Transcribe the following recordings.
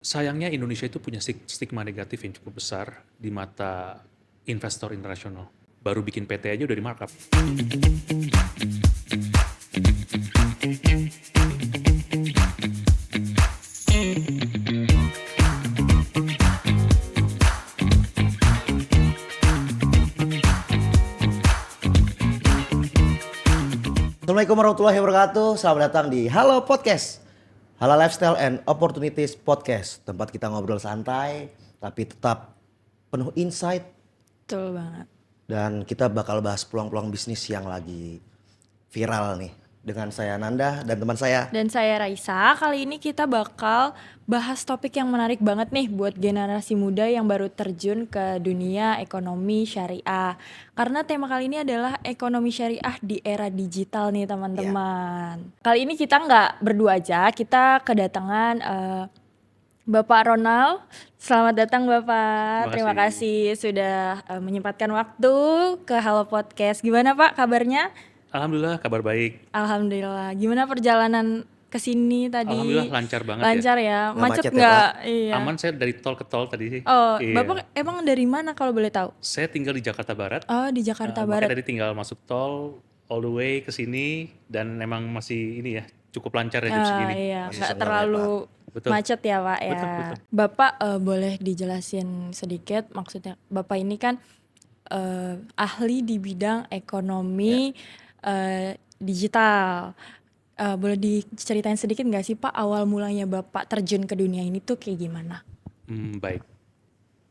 Sayangnya Indonesia itu punya stigma negatif yang cukup besar di mata investor internasional. Baru bikin PT aja udah di markup. Assalamualaikum warahmatullahi wabarakatuh. Selamat datang di Halo Podcast. Halal Lifestyle and Opportunities Podcast. Tempat kita ngobrol santai tapi tetap penuh insight. Betul banget. Dan kita bakal bahas peluang-peluang bisnis yang lagi viral nih. Dengan saya Nanda dan teman saya. Dan saya Raisa, kali ini kita bakal bahas topik yang menarik banget nih buat generasi muda yang baru terjun ke dunia ekonomi syariah. Karena tema kali ini adalah ekonomi syariah di era digital nih teman-teman. Kali ini kita nggak berdua aja, kita kedatangan Bapak Ronald. Selamat datang Bapak. Terima kasih sudah menyempatkan waktu ke Halo Podcast. Gimana Pak kabarnya? Alhamdulillah kabar baik. Alhamdulillah. Gimana perjalanan ke sini tadi? Alhamdulillah lancar banget Lancar ya. ya. Nggak Macet macet ya, nggak? Pak? Iya. Aman, saya dari tol ke tol tadi sih. Oh, Iya. Bapak emang dari mana kalau boleh tahu? Saya tinggal di Jakarta Barat. Oh, di Jakarta Makanya Barat. tadi tinggal masuk tol all the way ke sini dan emang masih ini ya cukup lancar ya jam segini. Iya, Masih nggak senggang terlalu Betul. macet ya Pak ya. Betul. Bapak boleh dijelasin sedikit, maksudnya Bapak ini kan ahli di bidang ekonomi digital. Boleh diceritain sedikit nggak sih Pak awal mulanya Bapak terjun ke dunia ini tuh kayak gimana? Baik.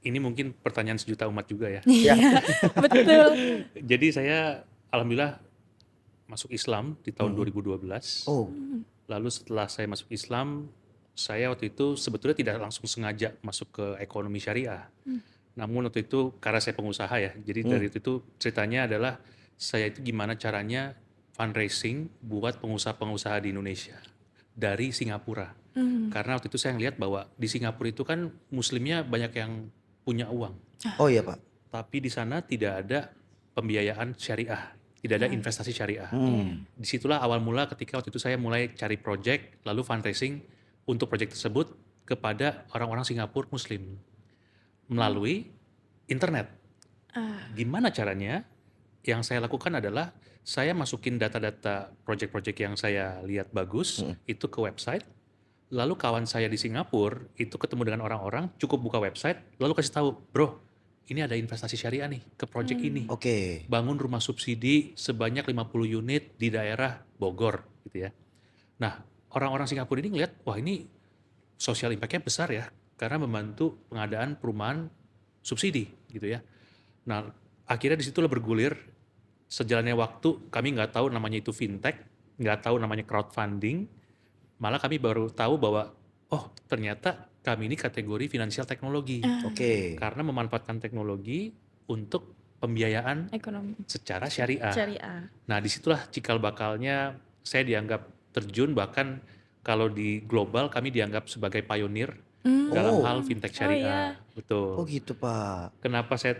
Ini mungkin pertanyaan sejuta umat juga ya. Iya, betul. Jadi saya alhamdulillah masuk Islam di tahun 2012. Oh, Lalu setelah saya masuk Islam, saya waktu itu sebetulnya tidak langsung sengaja masuk ke ekonomi syariah. Namun waktu itu karena saya pengusaha ya, jadi dari itu ceritanya adalah saya itu gimana caranya fundraising buat pengusaha-pengusaha di Indonesia dari Singapura. Karena waktu itu saya ngeliat bahwa di Singapura itu kan muslimnya banyak yang punya uang. oh iya Pak. Tapi di sana tidak ada pembiayaan syariah, tidak ada investasi syariah. Disitulah awal mula ketika waktu itu saya mulai cari project, lalu fundraising untuk project tersebut kepada orang-orang Singapura Muslim melalui internet. Gimana caranya? Yang saya lakukan adalah saya masukin data-data project-project yang saya lihat bagus itu ke website. Lalu kawan saya di Singapura itu ketemu dengan orang-orang, cukup buka website, lalu kasih tahu, bro, ini ada investasi syariah nih ke project ini. Oke. Bangun rumah subsidi sebanyak 50 unit di daerah Bogor gitu ya. Nah, orang-orang Singapura ini ngeliat, wah ini social impact-nya besar ya, karena membantu pengadaan perumahan subsidi gitu ya. Nah, akhirnya disitulah bergulir, sejalannya waktu kami nggak tahu namanya itu fintech, nggak tahu namanya crowdfunding, malah kami baru tahu bahwa, oh ternyata kami ini kategori finansial teknologi. Oke. Karena memanfaatkan teknologi untuk pembiayaan Ekonomi secara syariah. syariah. Nah, disitulah cikal bakalnya saya dianggap terjun, bahkan kalau di global kami dianggap sebagai pionir dalam Oh. hal fintech syariah. Betul. Oh gitu Pak. Kenapa saya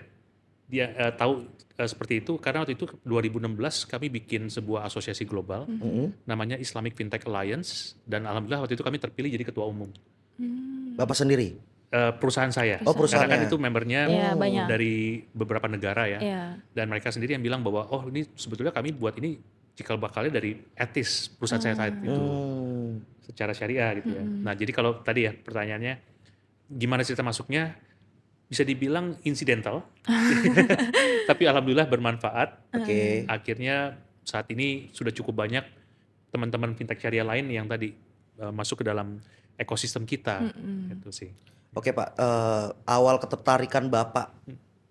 tahu seperti itu? Karena waktu itu 2016 kami bikin sebuah asosiasi global namanya Islamic Fintech Alliance, dan alhamdulillah waktu itu kami terpilih jadi ketua umum. Bapak sendiri? Perusahaan saya. Oh, Karena kan perusahaannya. itu membernya Iya, banyak. dari beberapa negara ya. Iya. Dan mereka sendiri yang bilang bahwa oh ini sebetulnya kami buat ini cikal bakalnya dari etis perusahaan saya saat itu. Secara syariah gitu ya. Nah jadi kalau tadi ya pertanyaannya gimana cerita masuknya, bisa dibilang insidental. Tapi alhamdulillah bermanfaat. Oke. Akhirnya saat ini sudah cukup banyak teman-teman fintech syariah lain yang tadi masuk ke dalam ekosistem kita. Gitu sih. Oke Pak, awal ketertarikan Bapak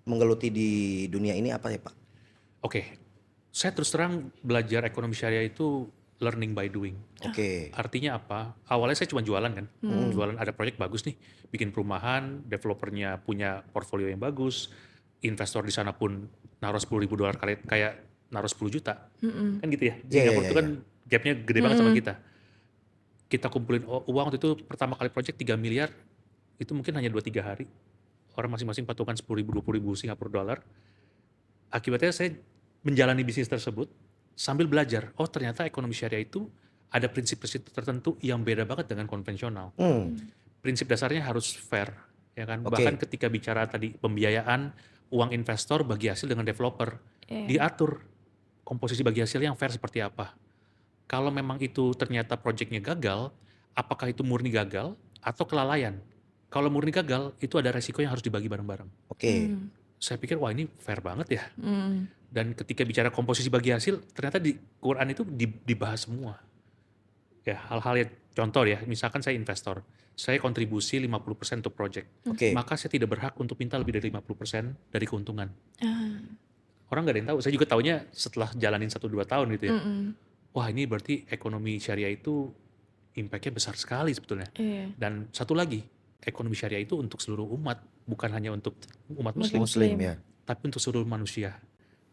menggeluti di dunia ini apa ya Pak? Oke, saya terus terang belajar ekonomi syariah itu learning by doing. Oke. Artinya apa? Awalnya saya cuma jualan kan, jualan ada proyek bagus nih, bikin perumahan, developernya punya portfolio yang bagus, investor di sana pun naruh $10.000 kayak naruh 10 juta, kan gitu ya. Di Iya, Singapura iya, itu kan gapnya gede banget sama kita. Kita kumpulin uang waktu itu pertama kali proyek 3 miliar, itu mungkin hanya 2-3 hari. Orang masing-masing patungan 10.000, 20.000 Singapura dolar. Akibatnya saya menjalani bisnis tersebut sambil belajar, oh ternyata ekonomi syariah itu ada prinsip-prinsip tertentu yang beda banget dengan konvensional. prinsip dasarnya harus fair, ya kan. Oke. Bahkan ketika bicara tadi pembiayaan uang investor bagi hasil dengan developer, diatur komposisi bagi hasil yang fair seperti apa. Kalau memang itu ternyata proyeknya gagal, apakah itu murni gagal atau kelalaian? Kalau murni gagal, itu ada resiko yang harus dibagi bareng-bareng. Oke. Saya pikir wah ini fair banget ya. Hmm. Dan ketika bicara komposisi bagi hasil, ternyata di Quran itu dibahas semua. Ya, hal-hal yang contoh ya, misalkan saya investor, saya kontribusi 50% untuk project. Oke. Maka saya tidak berhak untuk minta lebih dari 50% dari keuntungan. Ah. Orang nggak ada yang tahu, saya juga taunya setelah jalanin 1-2 tahun gitu ya. Mm-mm. Wah ini berarti ekonomi syariah itu impact-nya besar sekali sebetulnya. Iya. Dan satu lagi, ekonomi syariah itu untuk seluruh umat, bukan hanya untuk umat muslim, Muslim ya. tapi untuk seluruh manusia.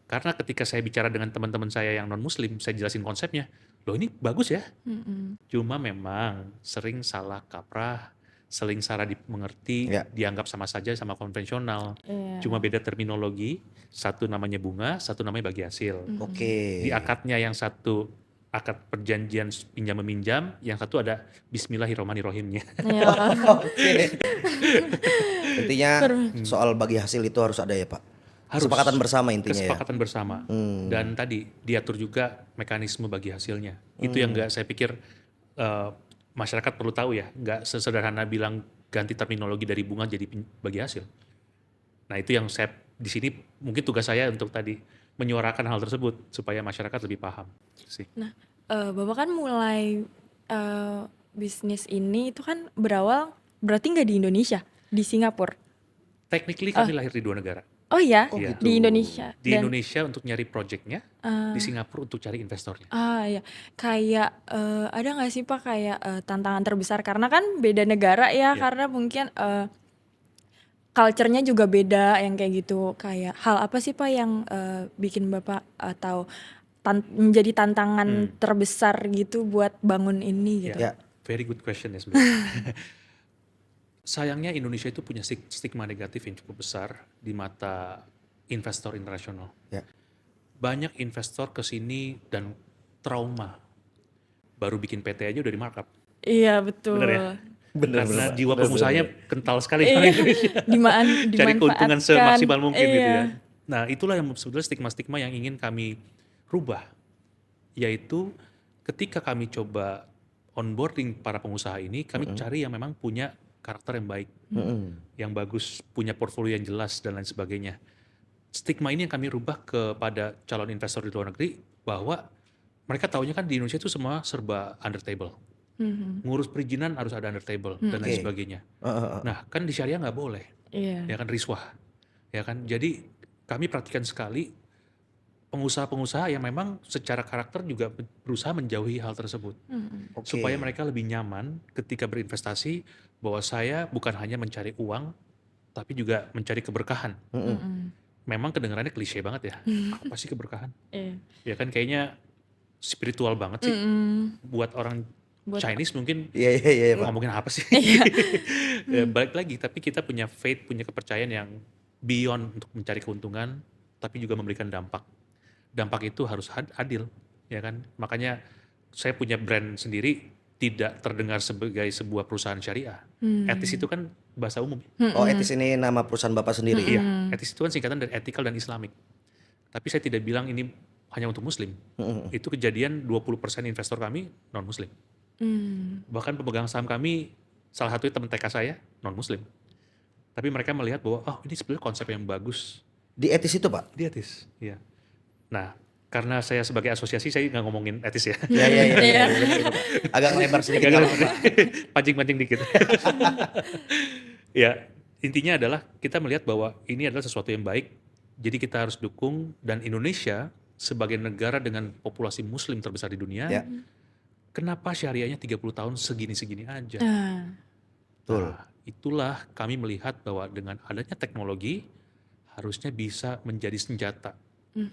Karena ketika saya bicara dengan teman-teman saya yang non-muslim, saya jelasin konsepnya, loh ini bagus ya. Mm-mm. Cuma memang sering salah kaprah, sering salah dimengerti, Ya. dianggap sama saja sama konvensional. Iya. Cuma beda terminologi, satu namanya bunga, satu namanya bagi hasil. Oke. Di akadnya yang satu akad perjanjian pinjam meminjam, yang satu ada Bismillahirrahmanirrahimnya. Iya. Oke. Intinya soal bagi hasil itu harus ada ya Pak. Harus. Kesepakatan bersama intinya ya. Kesepakatan bersama. Dan tadi diatur juga mekanisme bagi hasilnya. Itu yang nggak saya pikir masyarakat perlu tahu ya. Nggak sesederhana bilang ganti terminologi dari bunga jadi bagi hasil. Nah itu yang saya di sini mungkin tugas saya untuk tadi menyuarakan hal tersebut supaya masyarakat lebih paham. Sih. Nah, Bapak kan mulai bisnis ini itu kan berawal berarti nggak di Indonesia, di Singapura. Technically kami lahir di 2 negara. Oh ya, Iya. gitu. di Indonesia. Di Dan- Indonesia untuk nyari projectnya, di Singapura untuk cari investornya. ya, kayak ada nggak sih Pak kayak tantangan terbesar karena kan beda negara ya, Iya. karena mungkin culture-nya juga beda yang kayak gitu. Kayak hal apa sih Pak yang bikin Bapak atau menjadi tantangan terbesar gitu buat bangun ini gitu? Ya. Very good question ya sebenarnya. Sayangnya Indonesia itu punya stigma negatif yang cukup besar di mata investor internasional. Ya. Banyak investor ke sini dan trauma. Baru bikin PT aja udah di markup. Iya betul. Bener ya? Bener, Karena bener, jiwa bener, pengusahanya kental sekali Iya. orang Indonesia. Cari keuntungan semaksimal mungkin gitu Iya. ya. Nah itulah yang sebetulnya stigma-stigma yang ingin kami rubah. Yaitu ketika kami coba onboarding para pengusaha ini, kami cari yang memang punya karakter yang baik, yang bagus, punya portfolio yang jelas dan lain sebagainya. Stigma ini yang kami rubah kepada calon investor di luar negeri bahwa mereka taunya kan di Indonesia itu semua serba under table. Ngurus perizinan harus ada under table dan lain Oke. sebagainya. Nah kan di syariah nggak boleh, Iya. ya kan riswah, ya kan. Jadi kami perhatikan sekali pengusaha-pengusaha yang memang secara karakter juga berusaha menjauhi hal tersebut. Oke. Supaya mereka lebih nyaman ketika berinvestasi bahwa saya bukan hanya mencari uang, tapi juga mencari keberkahan. Memang kedengarannya klise banget ya. Apa sih keberkahan? Iya. Ya kan kayaknya spiritual banget sih. Buat orang Buat- Chinese mungkin Iya iya iya Pak. ngomongin apa sih? Ya, balik lagi, tapi kita punya faith, punya kepercayaan yang beyond untuk mencari keuntungan, tapi juga memberikan dampak. Dampak itu harus adil, ya kan? Makanya saya punya brand sendiri tidak terdengar sebagai sebuah perusahaan syariah. Etis itu kan bahasa umum. Oh etis ini nama perusahaan Bapak sendiri? Iya, etis itu kan singkatan dari ethical dan Islamic. Tapi saya tidak bilang ini hanya untuk muslim. Itu kejadian 20% investor kami non-muslim. Bahkan pemegang saham kami, salah satunya teman TK saya, non-muslim. Tapi mereka melihat bahwa, oh ini sebenarnya konsep yang bagus. Di etis itu Pak? Dia etis, iya. Nah, karena saya sebagai asosiasi, saya nggak ngomongin etis ya. Iya iya iya. Agak lebar sedikit. Agak nggak apa-apa. pancing-pancing dikit. Ya, intinya adalah kita melihat bahwa ini adalah sesuatu yang baik. Jadi kita harus dukung, dan Indonesia sebagai negara dengan populasi muslim terbesar di dunia, Ya. kenapa syariahnya 30 tahun segini-segini aja? Betul. Nah, itulah kami melihat bahwa dengan adanya teknologi harusnya bisa menjadi senjata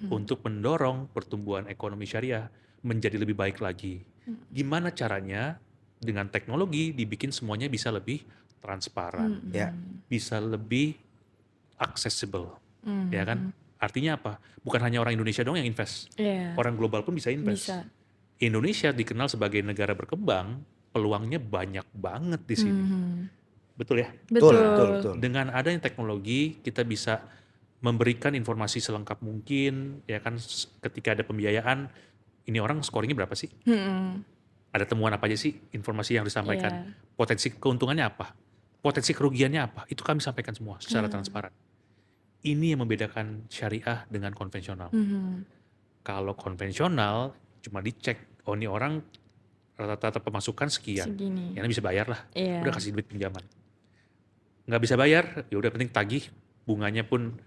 untuk mendorong pertumbuhan ekonomi syariah menjadi lebih baik lagi. Gimana caranya dengan teknologi dibikin semuanya bisa lebih transparan, Ya. bisa lebih accessible, ya kan? Artinya apa? Bukan hanya orang Indonesia dong yang invest, Iya. orang global pun bisa invest. Bisa. Indonesia dikenal sebagai negara berkembang, peluangnya banyak banget di sini. Betul ya? Betul, Betul. betul, betul. Dengan adanya teknologi kita bisa memberikan informasi selengkap mungkin ya kan ketika ada pembiayaan ini orang scoringnya berapa sih? Mm-mm. Ada temuan apa aja sih? Informasi yang disampaikan. Iya. Potensi keuntungannya apa? Potensi kerugiannya apa? Itu kami sampaikan semua secara transparan. Ini yang membedakan syariah dengan konvensional. Mhm. Kalau konvensional cuma dicek, oh ini orang rata-rata pemasukan sekian, Segini. ya bisa bayar lah, Iya. udah kasih duit pinjaman. Nggak bisa bayar, ya udah penting tagih, bunganya pun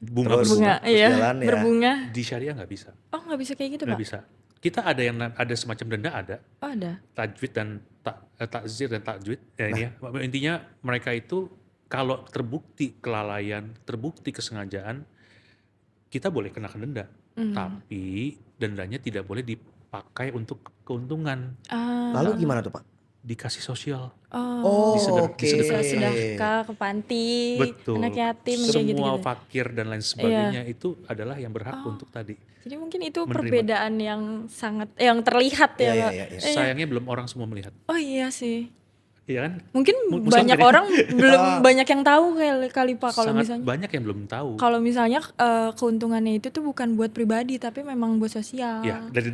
bunga Terus. berbunga. Bunga, iya. jalan ya. Berbunga. Di syariah nggak bisa, Oh, nggak bisa kayak gitu, nggak Pak? bisa. Kita ada yang ada semacam denda ada, Oh, ada. tajwid dan takzir dan takjwid. Ya ini ya. Intinya mereka itu kalau terbukti kelalaian, terbukti kesengajaan, kita boleh kenakan denda. Tapi dendanya tidak boleh dipakai untuk keuntungan, Ah, Lalu gimana tuh Pak? dikasih sosial. oh, Oke. sedekah ke panti, Betul. anak yatim kayak gitu. Semua fakir dan lain sebagainya itu adalah yang berhak untuk tadi. Jadi mungkin itu Menerima. perbedaan yang sangat yang terlihat ya, Iya, Pak. iya, iya. Sayangnya belum orang semua melihat. Oh iya sih. Iya kan? Mungkin Muslim banyak tadi. orang belum banyak yang tahu kali Pak kalau Sangat misalnya banyak yang belum tahu. kalau misalnya keuntungannya itu tuh bukan buat pribadi tapi memang buat sosial. Ya, dari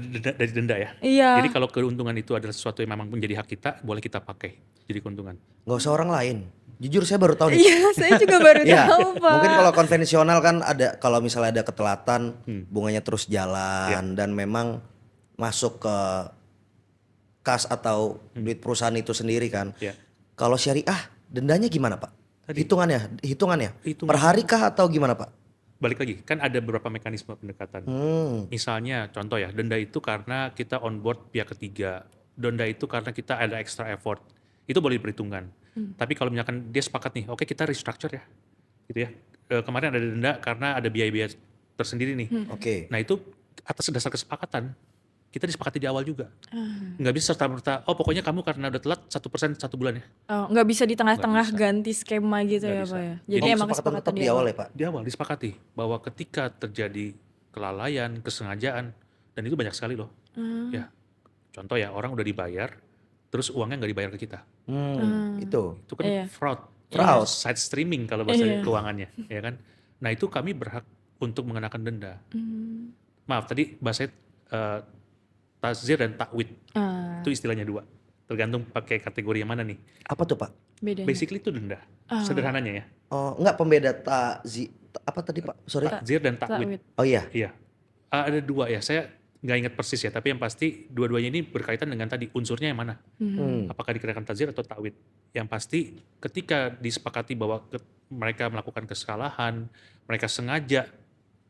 denda ya. Iya. Jadi kalau keuntungan itu adalah sesuatu yang memang menjadi hak kita, boleh kita pakai jadi keuntungan. Nggak usah orang lain. Jujur saya baru tahu nih. Iya, saya juga baru Iya, tahu, Pak. mungkin kalau konvensional kan ada kalau misalnya ada ketelatan bunganya terus Iya. jalan dan memang masuk ke kas atau duit perusahaan itu sendiri kan. Ya. Kalau syariah dendanya gimana Pak? Tadi. Hitungannya Hitungan. per hari kah atau gimana Pak? Balik lagi, kan ada beberapa mekanisme pendekatan. Misalnya contoh ya, denda itu karena kita on board pihak ketiga. Denda itu karena kita ada extra effort. Itu boleh diperhitungkan. Tapi kalau misalkan dia sepakat nih, oke kita restructure ya. Gitu ya. Kemarin ada denda karena ada biaya-biaya tersendiri nih. Oke. Nah itu atas dasar kesepakatan, kita disepakati di awal juga. Nggak bisa serta-merta, oh pokoknya kamu karena udah telat 1% 1 bulan ya. Oh, nggak bisa di tengah-tengah Nggak bisa. ganti skema gitu Nggak ya, bisa. Pak ya. Jadi Jadi emang Kesepakatan kesepakatan tetap di awal ya Pak? Di awal disepakati bahwa ketika terjadi kelalaian, kesengajaan, dan itu banyak sekali loh. Ya, contoh ya orang udah dibayar, terus uangnya nggak dibayar ke kita. Itu. Itu kan Iya. fraud. Fraud. Side streaming kalau bahasa Iya. keuangannya, ya kan. Nah itu kami berhak untuk mengenakan denda. Maaf tadi bahasa tazir dan takwid itu istilahnya dua. Tergantung pakai kategori yang mana nih. Apa tuh Pak? bedanya. Basically itu denda. Sederhananya ya. Oh, enggak pembeda apa tadi Pak? Sorry. Takzir dan takwid. Takwid. Oh iya. Iya. Ada dua ya. Saya nggak ingat persis ya. Tapi yang pasti dua-duanya ini berkaitan dengan tadi unsurnya yang mana. Apakah dikenakan tazir atau takwid. Yang pasti ketika disepakati bahwa mereka melakukan kesalahan, mereka sengaja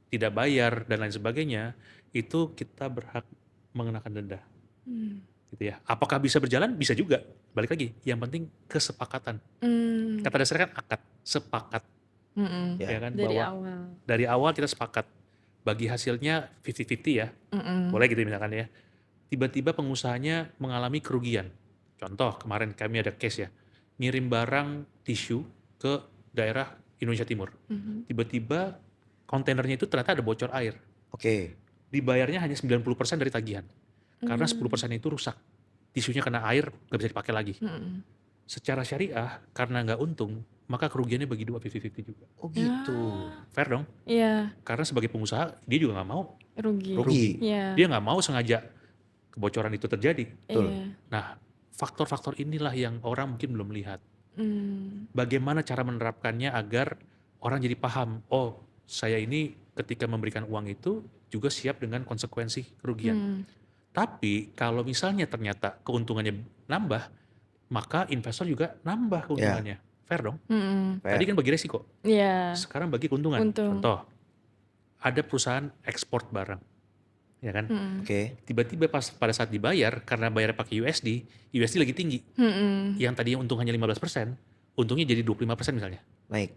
tidak bayar dan lain sebagainya, itu kita berhak mengenakan denda. Gitu ya. Apakah bisa berjalan? Bisa juga. Balik lagi. Yang penting kesepakatan. Kata dasarnya kan akad, sepakat. Ya. Ya kan? Dari Bahwa awal. dari awal kita sepakat. Bagi hasilnya 50-50 ya. Boleh gitu misalkan ya. Tiba-tiba pengusahanya mengalami kerugian. Contoh kemarin kami ada case ya. Ngirim barang tisu ke daerah Indonesia Timur. Tiba-tiba kontainernya itu ternyata ada bocor air. Oke. Dibayarnya hanya 90% dari tagihan. Karena 10% itu rusak. Tisunya kena air, nggak bisa dipakai lagi. Secara syariah, karena nggak untung, maka kerugiannya bagi dua 50-50 juga. Oh gitu. Fair dong? Iya, Karena sebagai pengusaha, dia juga nggak mau rugi. Rugi. Iya. dia nggak mau sengaja kebocoran itu terjadi. Iya. Nah, faktor-faktor inilah yang orang mungkin belum lihat. Hmm. Bagaimana cara menerapkannya agar orang jadi paham, oh saya ini ketika memberikan uang itu juga siap dengan konsekuensi kerugian. Tapi kalau misalnya ternyata keuntungannya nambah, maka investor juga nambah keuntungannya. Fair dong? Fair. Tadi kan bagi resiko, Iya. sekarang bagi keuntungan. Untung. Contoh, ada perusahaan ekspor barang, ya kan? Oke. Tiba-tiba pada saat dibayar, karena bayar pakai USD lagi tinggi. Yang tadinya untung hanya 15%, untungnya jadi 25% misalnya. Naik.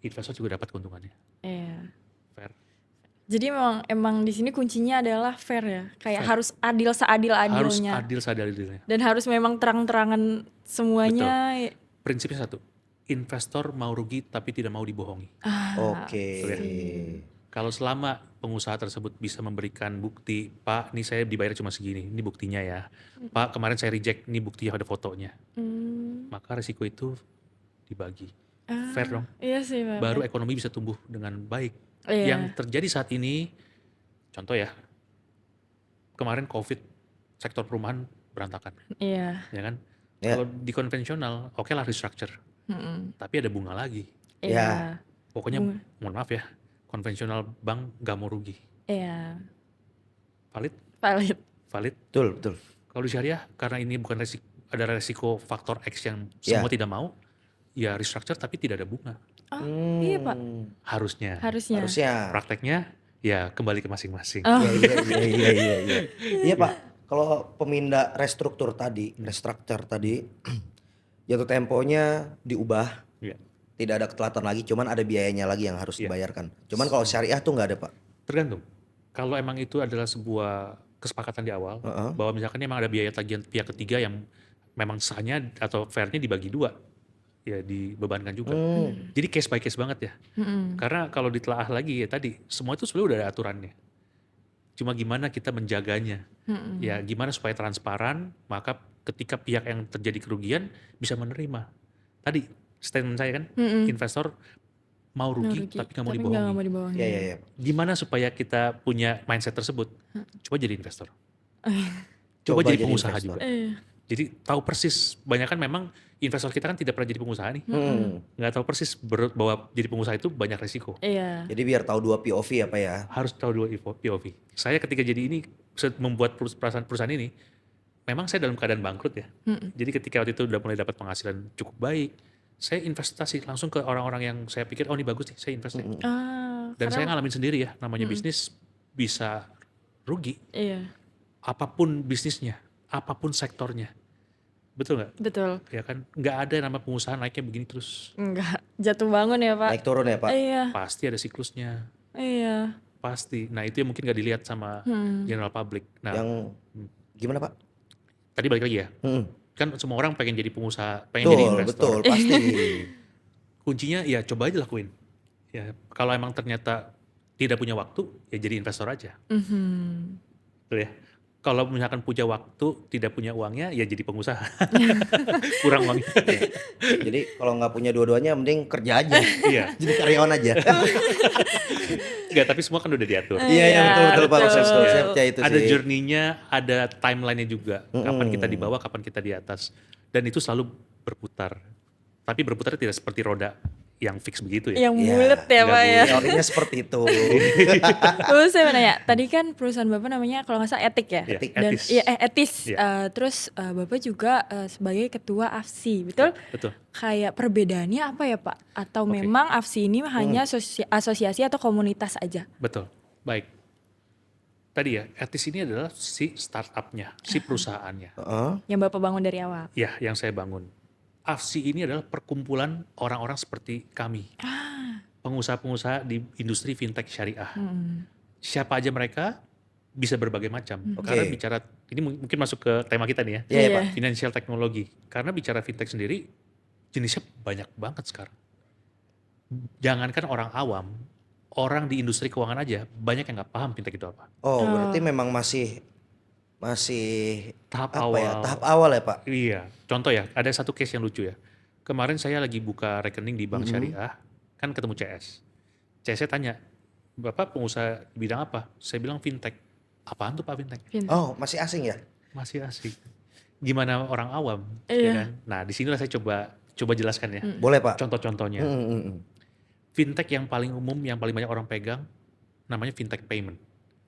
Investor juga dapat keuntungannya. Iya. Fair. Jadi emang di sini kuncinya adalah fair ya. Kayak harus adil Harus seadil-adilnya. adil seadil-adilnya. Dan harus memang terang-terangan semuanya. Prinsipnya satu, investor mau rugi tapi tidak mau dibohongi. Oke. Kalau selama pengusaha tersebut bisa memberikan bukti, Pak, ini saya dibayar cuma segini, ini buktinya ya. Pak, kemarin saya reject, ini buktinya ada fotonya. Maka risiko itu dibagi. Fair dong. Iya sih Pak. Baru ekonomi bisa tumbuh dengan baik. Iya. Yang terjadi saat ini, contoh ya, kemarin COVID, sektor perumahan berantakan, Iya. ya kan? Ya. Kalau di konvensional, oke lah restructure, tapi ada bunga lagi. Iya. Pokoknya, mohon maaf ya, konvensional bank gak mau rugi. Iya. Valid? Valid. Valid. Betul. Kalau di syariah, karena ini bukan ada resiko faktor X yang Ya. semua tidak mau, ya restructure tapi tidak ada bunga. Oh, iya Pak. Harusnya. Harusnya. Harusnya. Prakteknya, ya kembali ke masing-masing. Oh. Iya. Iya Pak, kalau pemindah restruktur tadi, restructure tadi, jatuh temponya diubah, Ya. tidak ada ketelatan lagi, cuman ada biayanya lagi yang harus Iya. dibayarkan. Cuman kalau syariah tuh nggak ada Pak. Tergantung. Kalau emang itu adalah sebuah kesepakatan di awal, bahwa misalkan emang ada biaya tagihan pihak ketiga yang memang sahnya atau fairnya dibagi dua, ya dibebankan juga. Jadi case by case banget ya. Karena kalau ditelaah lagi ya tadi, semua itu sebenarnya udah ada aturannya. Cuma gimana kita menjaganya. Ya gimana supaya transparan, maka ketika pihak yang terjadi kerugian bisa menerima. Tadi statement saya kan, investor mau rugi, tapi nggak mau dibohongi. nggak mau dibohongi. Iya. Gimana supaya kita punya mindset tersebut? Coba jadi investor. Coba Coba jadi jadi pengusaha investor. juga. Jadi tahu persis, banyak kan memang investor kita kan tidak pernah jadi pengusaha nih. Nggak tahu persis bahwa jadi pengusaha itu banyak resiko. Iya. Jadi biar tahu dua POV ya Pak ya. Harus tahu dua POV. Saya ketika jadi ini, membuat perusahaan ini, memang saya dalam keadaan bangkrut ya. Jadi ketika waktu itu udah mulai dapat penghasilan cukup baik, saya investasi langsung ke orang-orang yang saya pikir, oh ini bagus nih, saya invest nih. Dan saya ngalamin sendiri ya, namanya bisnis bisa rugi. Iya. Apapun bisnisnya, apapun sektornya. Betul nggak? Betul. Ya kan, nggak ada nama pengusaha naiknya begini terus. Enggak. Jatuh bangun ya Pak. Naik turun ya Pak. Iya. Pasti ada siklusnya, Iya. pasti. Nah itu yang mungkin nggak dilihat sama general public. Nah Yang gimana Pak? tadi balik lagi ya, kan semua orang pengen jadi pengusaha, pengen jadi investor. Betul, pasti. Kuncinya ya coba aja lakuin. Ya kalau emang ternyata tidak punya waktu, ya jadi investor aja. Betul ya. Kalau misalkan punya waktu, tidak punya uangnya, ya jadi pengusaha. Kurang uangnya. Jadi kalau nggak punya dua-duanya mending kerja aja. Iya. Jadi karyawan aja. Enggak, tapi semua kan udah diatur. Iya betul Pak. betul. Saya percaya itu Ada sih. journey-nya, ada timeline-nya juga. Kapan kita di bawah, kapan kita di atas. Dan itu selalu berputar. Tapi berputarnya tidak seperti roda yang fix begitu ya. Yang bulat ya nggak Pak ya. Teorinya seperti itu. Terus saya mau nanya, tadi kan perusahaan Bapak namanya kalau nggak salah Etik ya? Iya, Dan Etis. iya Etis. Iya. Terus Bapak juga sebagai ketua AFSI, betul? Betul. Kayak perbedaannya apa ya Pak? Atau Oke. memang AFSI ini hanya asosiasi atau komunitas aja? Betul. Baik. Tadi ya, etis ini adalah si startup-nya, si perusahaannya. Yang Bapak bangun dari awal? Ya, yang saya bangun. AFSI ini adalah perkumpulan orang-orang seperti kami. Pengusaha-pengusaha di industri fintech syariah. Siapa aja mereka, bisa berbagai macam. Karena bicara, ini mungkin masuk ke tema kita nih ya. Iya Pak. Financial technology. Karena bicara fintech sendiri, jenisnya banyak banget sekarang. Jangankan orang awam, orang di industri keuangan aja, banyak yang nggak paham fintech itu apa. Oh berarti memang masih Tahap apa awal. ya? Tahap awal ya Pak. Iya, contoh ya, ada satu case yang lucu ya. Kemarin saya lagi buka rekening di bank syariah, kan ketemu CS. CS saya tanya, Bapak pengusaha di bidang apa? Saya bilang fintech. Apaan tuh Pak fintech? Oh masih asing ya? Masih asik. Gimana orang awam? Iya. Ya kan? Nah disinilah saya coba jelaskan ya. Boleh Pak. Contoh-contohnya. Fintech yang paling umum, yang paling banyak orang pegang, namanya fintech payment.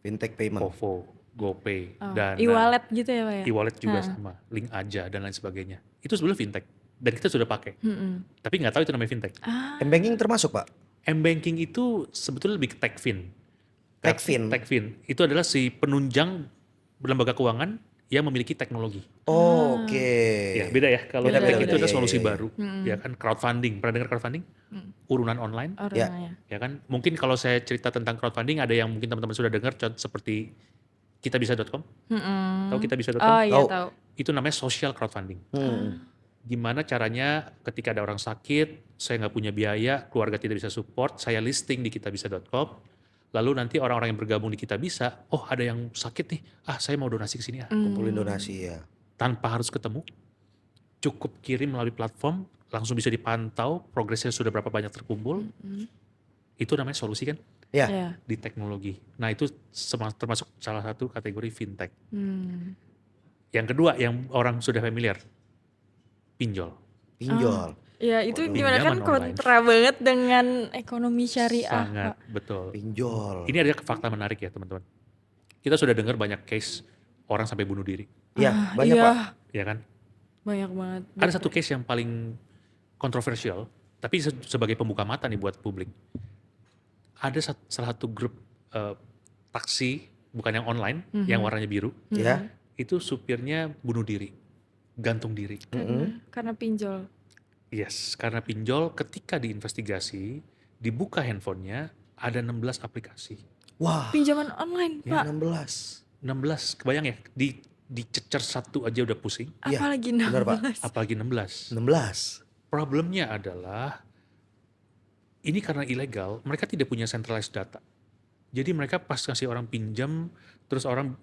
Fintech payment. OVO, GoPay, Dana. E-wallet gitu ya Pak ya? E-wallet juga sama, link aja dan lain sebagainya. Itu sebenarnya fintech dan kita sudah pakai. Tapi nggak tahu itu namanya fintech. M-banking termasuk Pak? M-banking itu sebetulnya lebih ke techfin. Techfin? Techfin itu adalah si penunjang lembaga keuangan yang memiliki teknologi. Oh, oke. Ya beda ya. Kalau Beda, fintech beda, itu beda. adalah Iya, solusi iya, iya. baru. Ya kan crowdfunding. Pernah dengar crowdfunding? Urunan online. Orangnya. Ya kan. Mungkin kalau saya cerita tentang crowdfunding ada yang mungkin teman-teman sudah dengar seperti kitabisa.com. Tahu kitabisa.com? Oh iya Tahu. tahu. Itu namanya social crowdfunding. Gimana caranya ketika ada orang sakit, saya nggak punya biaya, keluarga tidak bisa support, saya listing di kitabisa.com, lalu nanti orang-orang yang bergabung di Kitabisa, oh ada yang sakit nih, saya mau donasi ke sini Kumpulin donasi ya. tanpa harus ketemu, cukup kirim melalui platform, langsung bisa dipantau progresnya sudah berapa banyak terkumpul. Itu namanya solusi kan Ya. Iya. di teknologi. Nah itu termasuk salah satu kategori fintech. Yang kedua yang orang sudah familiar, pinjol. Pinjol. Ya itu Waduh. gimana kan Pinjaman online. kontra banget dengan ekonomi syariah, Sangat Pak. betul. Pinjol. Ini ada fakta menarik ya teman-teman. Kita sudah dengar banyak case orang sampai bunuh diri, Ya, banyak iya, Pak. ya kan? banyak banget. Ada satu case yang paling kontroversial, tapi sebagai pembuka mata nih buat publik. Ada salah satu grup taksi, bukan yang online, yang warnanya biru, Ya. itu supirnya bunuh diri, gantung diri. Karena pinjol. Yes, karena pinjol ketika diinvestigasi, dibuka handphonenya, ada 16 aplikasi. Wah, Pinjaman online, Ya. Pak. 16. 16, kebayang ya, dicecer satu aja udah pusing, Iya, Apalagi benar, Pak. 16. apalagi 16. 16. Problemnya adalah, ini karena ilegal, mereka tidak punya centralized data. Jadi mereka pas ngasih orang pinjam, terus orang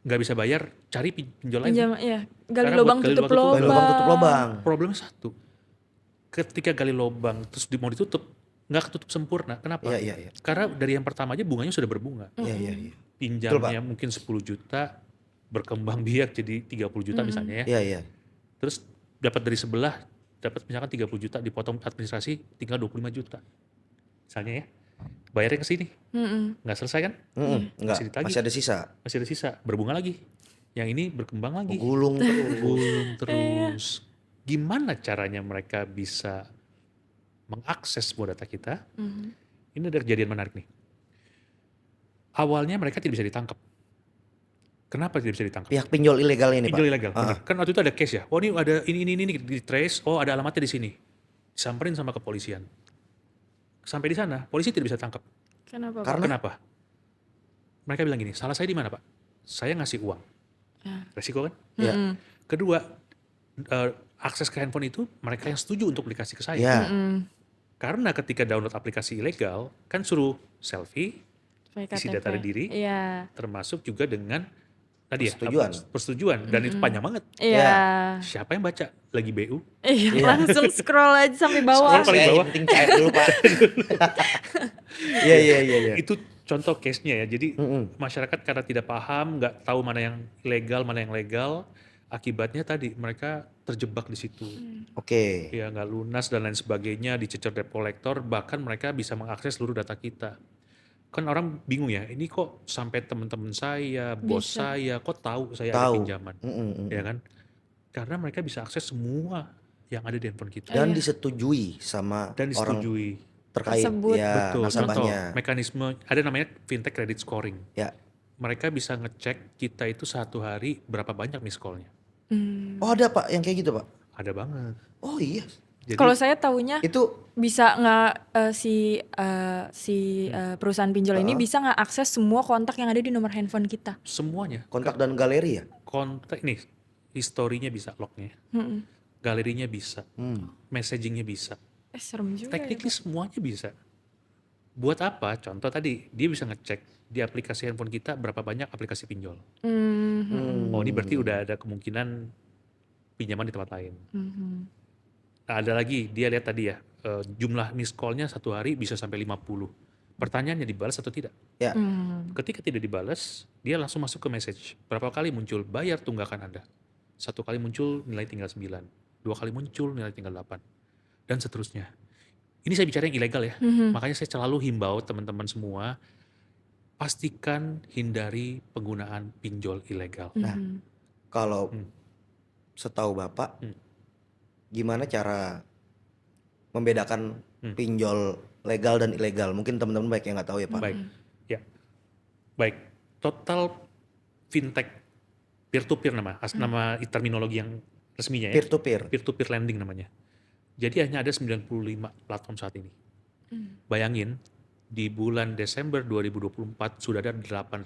nggak bisa bayar, cari pinjol lagi. Pinjam, ya. Gali Karena lubang buat gali tutup lubang tutup Gali lubang tutup lubang. Problemnya satu, ketika gali lubang terus mau ditutup, nggak ketutup sempurna. Kenapa? Iya, iya, iya. Karena dari yang pertama aja bunganya sudah berbunga. Iya, iya, iya. Pinjamnya mungkin 10 juta, berkembang biak jadi 30 juta misalnya ya. Iya, iya. Terus dapat dari sebelah, dapat misalkan 30 juta, dipotong administrasi tinggal 25 juta. Misalnya ya, bayarnya ke sini, nggak selesai kan? Enggak, Masih ditagih. masih ada sisa. Masih ada sisa, berbunga lagi. Yang ini berkembang lagi. Gulung terus. Gulung terus. Gimana caranya mereka bisa mengakses semua data kita? Ini ada kejadian menarik nih. Awalnya mereka tidak bisa ditangkap. Kenapa tidak bisa ditangkap? Pihak pinjol ilegal ini, Pinjol Pak. ilegal, benar. Kan waktu itu ada case ya. Oh ini ada ini di trace. Oh ada alamatnya di sini. Disamperin sama kepolisian. Sampai di sana, polisi tidak bisa tangkap. Kenapa, Pak? Karena Kenapa? Mereka bilang gini, salah saya di mana Pak? Saya ngasih uang. Resiko kan? ya, Kedua, akses ke handphone itu mereka yang setuju untuk dikasih ke saya. ya, Karena ketika download aplikasi ilegal, kan suruh selfie, Pakai isi KTP. data diri, Iya. termasuk juga dengan tadi Persetujuan. persetujuan. Dan itu panjang banget. Iya. Siapa yang baca? Lagi BU? Iya, langsung scroll aja sampai bawah. Scroll paling Saya bawah. yang penting cair dulu, Pak. Iya, iya, iya, iya. Itu contoh case-nya ya. Jadi masyarakat karena tidak paham, nggak tahu mana yang ilegal, mana yang legal, akibatnya tadi mereka terjebak di situ. Oke. Ya nggak lunas dan lain sebagainya, dicecer debt collector, bahkan mereka bisa mengakses seluruh data kita. Kan orang bingung ya, ini kok sampai teman-teman saya, bos Bisa. saya, kok tahu saya ada Tahu. pinjaman, ya kan? Karena mereka bisa akses semua yang ada di handphone kita Dan disetujui sama dan orang disetujui. terkait Tersebut. ya Betul, contoh nasabahnya. mekanisme ada namanya fintech credit scoring. Ya. Mereka bisa ngecek kita itu satu hari berapa banyak miss call-nya. Oh, ada Pak yang kayak gitu, Pak. Ada banget. Oh iya. Jadi Kalau saya taunya Itu bisa nggak si perusahaan pinjol ini bisa nggak akses semua kontak yang ada di nomor handphone kita. semuanya kontak dan galeri ya? kontak nih, historinya bisa, lognya, galerinya bisa, messagingnya bisa, Serem juga. Ya, technically semuanya bisa. Buat apa? Contoh tadi dia bisa ngecek di aplikasi handphone kita berapa banyak aplikasi pinjol. Oh ini berarti udah ada kemungkinan pinjaman di tempat lain. Nah, ada lagi, dia lihat tadi ya, jumlah miss call-nya satu hari bisa sampai 50. Pertanyaannya dibalas atau tidak? Ya. Ketika tidak dibalas, dia langsung masuk ke message. Berapa kali muncul, bayar tunggakan Anda. Satu kali muncul, nilai tinggal 9. Dua kali muncul, nilai tinggal 8. Dan seterusnya. Ini saya bicara yang ilegal ya. Makanya saya selalu himbau teman-teman semua, pastikan hindari penggunaan pinjol ilegal. Nah, kalau setahu Bapak, gimana cara membedakan pinjol legal dan ilegal? Mungkin teman-teman baik yang nggak tahu ya, Pak. Baik, ya, baik. Total fintech peer-to-peer nama terminologi yang resminya ya. Peer to peer. Peer-to-peer lending namanya. Jadi hanya ada 95 platform saat ini. Bayangin, di bulan Desember 2024 sudah ada 8.500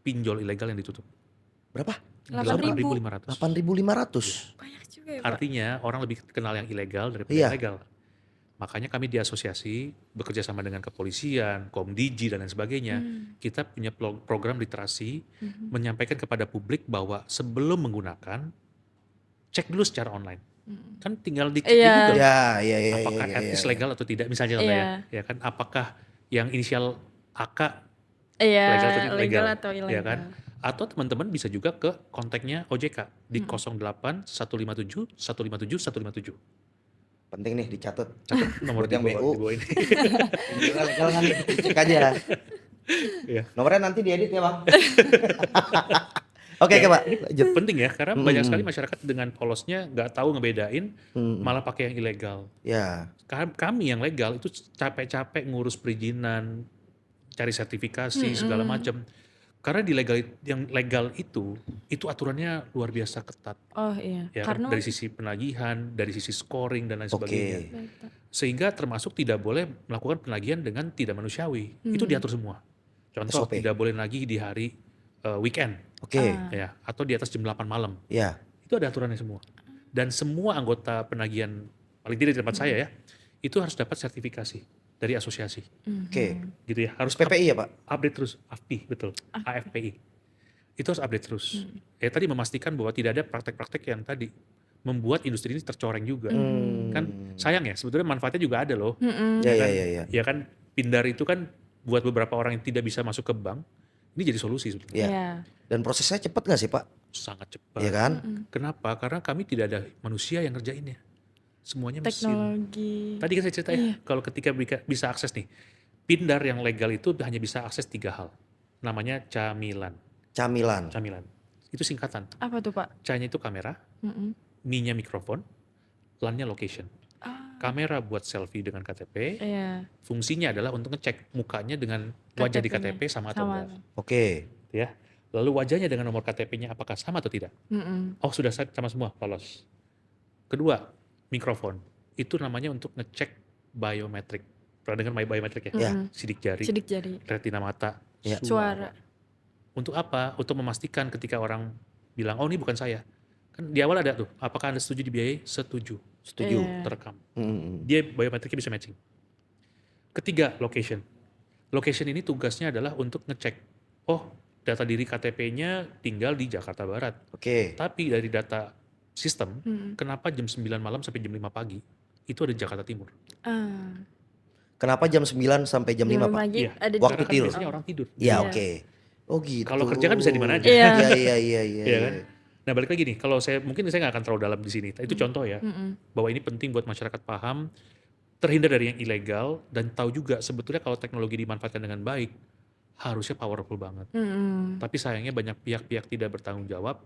pinjol ilegal yang ditutup. Berapa? 8.000. 8.500. Banyak juga ya, Pak. Artinya orang lebih kenal yang ilegal daripada Iya. yang legal. Makanya kami di asosiasi bekerja sama dengan kepolisian, Komdigi dan lain sebagainya. Kita punya program literasi menyampaikan kepada publik bahwa sebelum menggunakan, cek dulu secara online. Kan tinggal dicek di Iya. Google. Ya, iya, iya, Apakah iya, etis iya. legal atau tidak misalnya contoh Iya. ya kan apakah yang inisial AK Iya, legal atau tidak legal legal, atau ya ilegal. kan? Atau teman-teman bisa juga ke kontaknya OJK di 08 157 157 157. Penting nih dicatat. Catat nomor Buat di yang bawah, BU. di bawah ini. Legal kan cek aja. Iya. Nomornya nanti diedit ya bang. Oke, oke Pak. Lanjut. Penting ya karena banyak Mm-mm. sekali masyarakat dengan polosnya nggak tahu ngebedain, Mm-mm. malah pakai yang ilegal. Ya. Kami yang legal itu capek-capek ngurus perizinan, cari sertifikasi segala macam. Karena di legal yang legal itu aturannya luar biasa ketat. Oh iya, Ya kan? karena Dari sisi penagihan, dari sisi scoring dan lain sebagainya. Oke. Sehingga termasuk tidak boleh melakukan penagihan dengan tidak manusiawi. Itu diatur semua. Contoh SOP. tidak boleh nagih di hari weekend Oke. ya atau di atas jam 8 malam. Ya. Itu ada aturannya semua. Dan semua anggota penagihan paling tidak di tempat saya ya, itu harus dapat sertifikasi dari asosiasi. Oke. Gitu ya. Harus PPI ya Pak? update terus, AFPI betul, AFPI. Itu harus update terus. Ya tadi memastikan bahwa tidak ada praktek-praktek yang tadi membuat industri ini tercoreng juga. Kan sayang ya, sebetulnya manfaatnya juga ada loh. Ya, kan, ya, ya. Ya kan Pindar itu kan buat beberapa orang yang tidak bisa masuk ke bank, ini jadi solusi sebetulnya. Ya. Iya. Dan prosesnya cepat nggak sih Pak? Sangat cepat. Iya kan? Kenapa? Karena kami tidak ada manusia yang ngerjainnya. Semuanya mesin. Teknologi. Tadi kan saya cerita ya, kalau ketika bisa akses nih, Pindar yang legal itu hanya bisa akses 3 hal. Namanya camilan. Camilan. Camilan. Itu singkatan. Apa tuh Pak? C-nya itu kamera, M-nya mikrofon, L-nya location. Kamera buat selfie dengan KTP, Iya. fungsinya adalah untuk ngecek mukanya dengan wajah di KTP-nya. KTP sama atau Sama. enggak. Oke. Ya. Lalu wajahnya dengan nomor KTP-nya apakah sama atau tidak? Oh sudah sama semua, lolos. Kedua, mikrofon. Itu namanya untuk ngecek biometrik. Pernah dengar biometrik ya? Ya. Sidik jari, Sidik jari. retina mata, Ya. Suara. Untuk apa? Untuk memastikan ketika orang bilang, oh ini bukan saya. Kan di awal ada tuh, apakah Anda setuju dibiayai? Setuju. Setuju. Iya. Terekam. Mm-mm. Dia biometriknya bisa matching. Ketiga, location. Location ini tugasnya adalah untuk ngecek, oh data diri KTP-nya tinggal di Jakarta Barat. Oke. Tapi dari data sistem, kenapa jam 9 malam sampai jam 5 pagi itu ada di Jakarta Timur? Ah. Kenapa jam 9 sampai jam 5 Pak? Lagi Iya. ada di Waktu Karena kan tidur. biasanya orang tidur. Ya Iya. oke. Oh gitu. Kalau kerja kan bisa di mana aja. Iya. Iya, iya, iya, iya. Iya kan? Nah balik lagi nih, kalau saya mungkin saya nggak akan terlalu dalam di sini. Itu contoh ya, bahwa ini penting buat masyarakat paham, terhindar dari yang ilegal dan tahu juga sebetulnya kalau teknologi dimanfaatkan dengan baik harusnya powerful banget. Tapi sayangnya banyak pihak-pihak tidak bertanggung jawab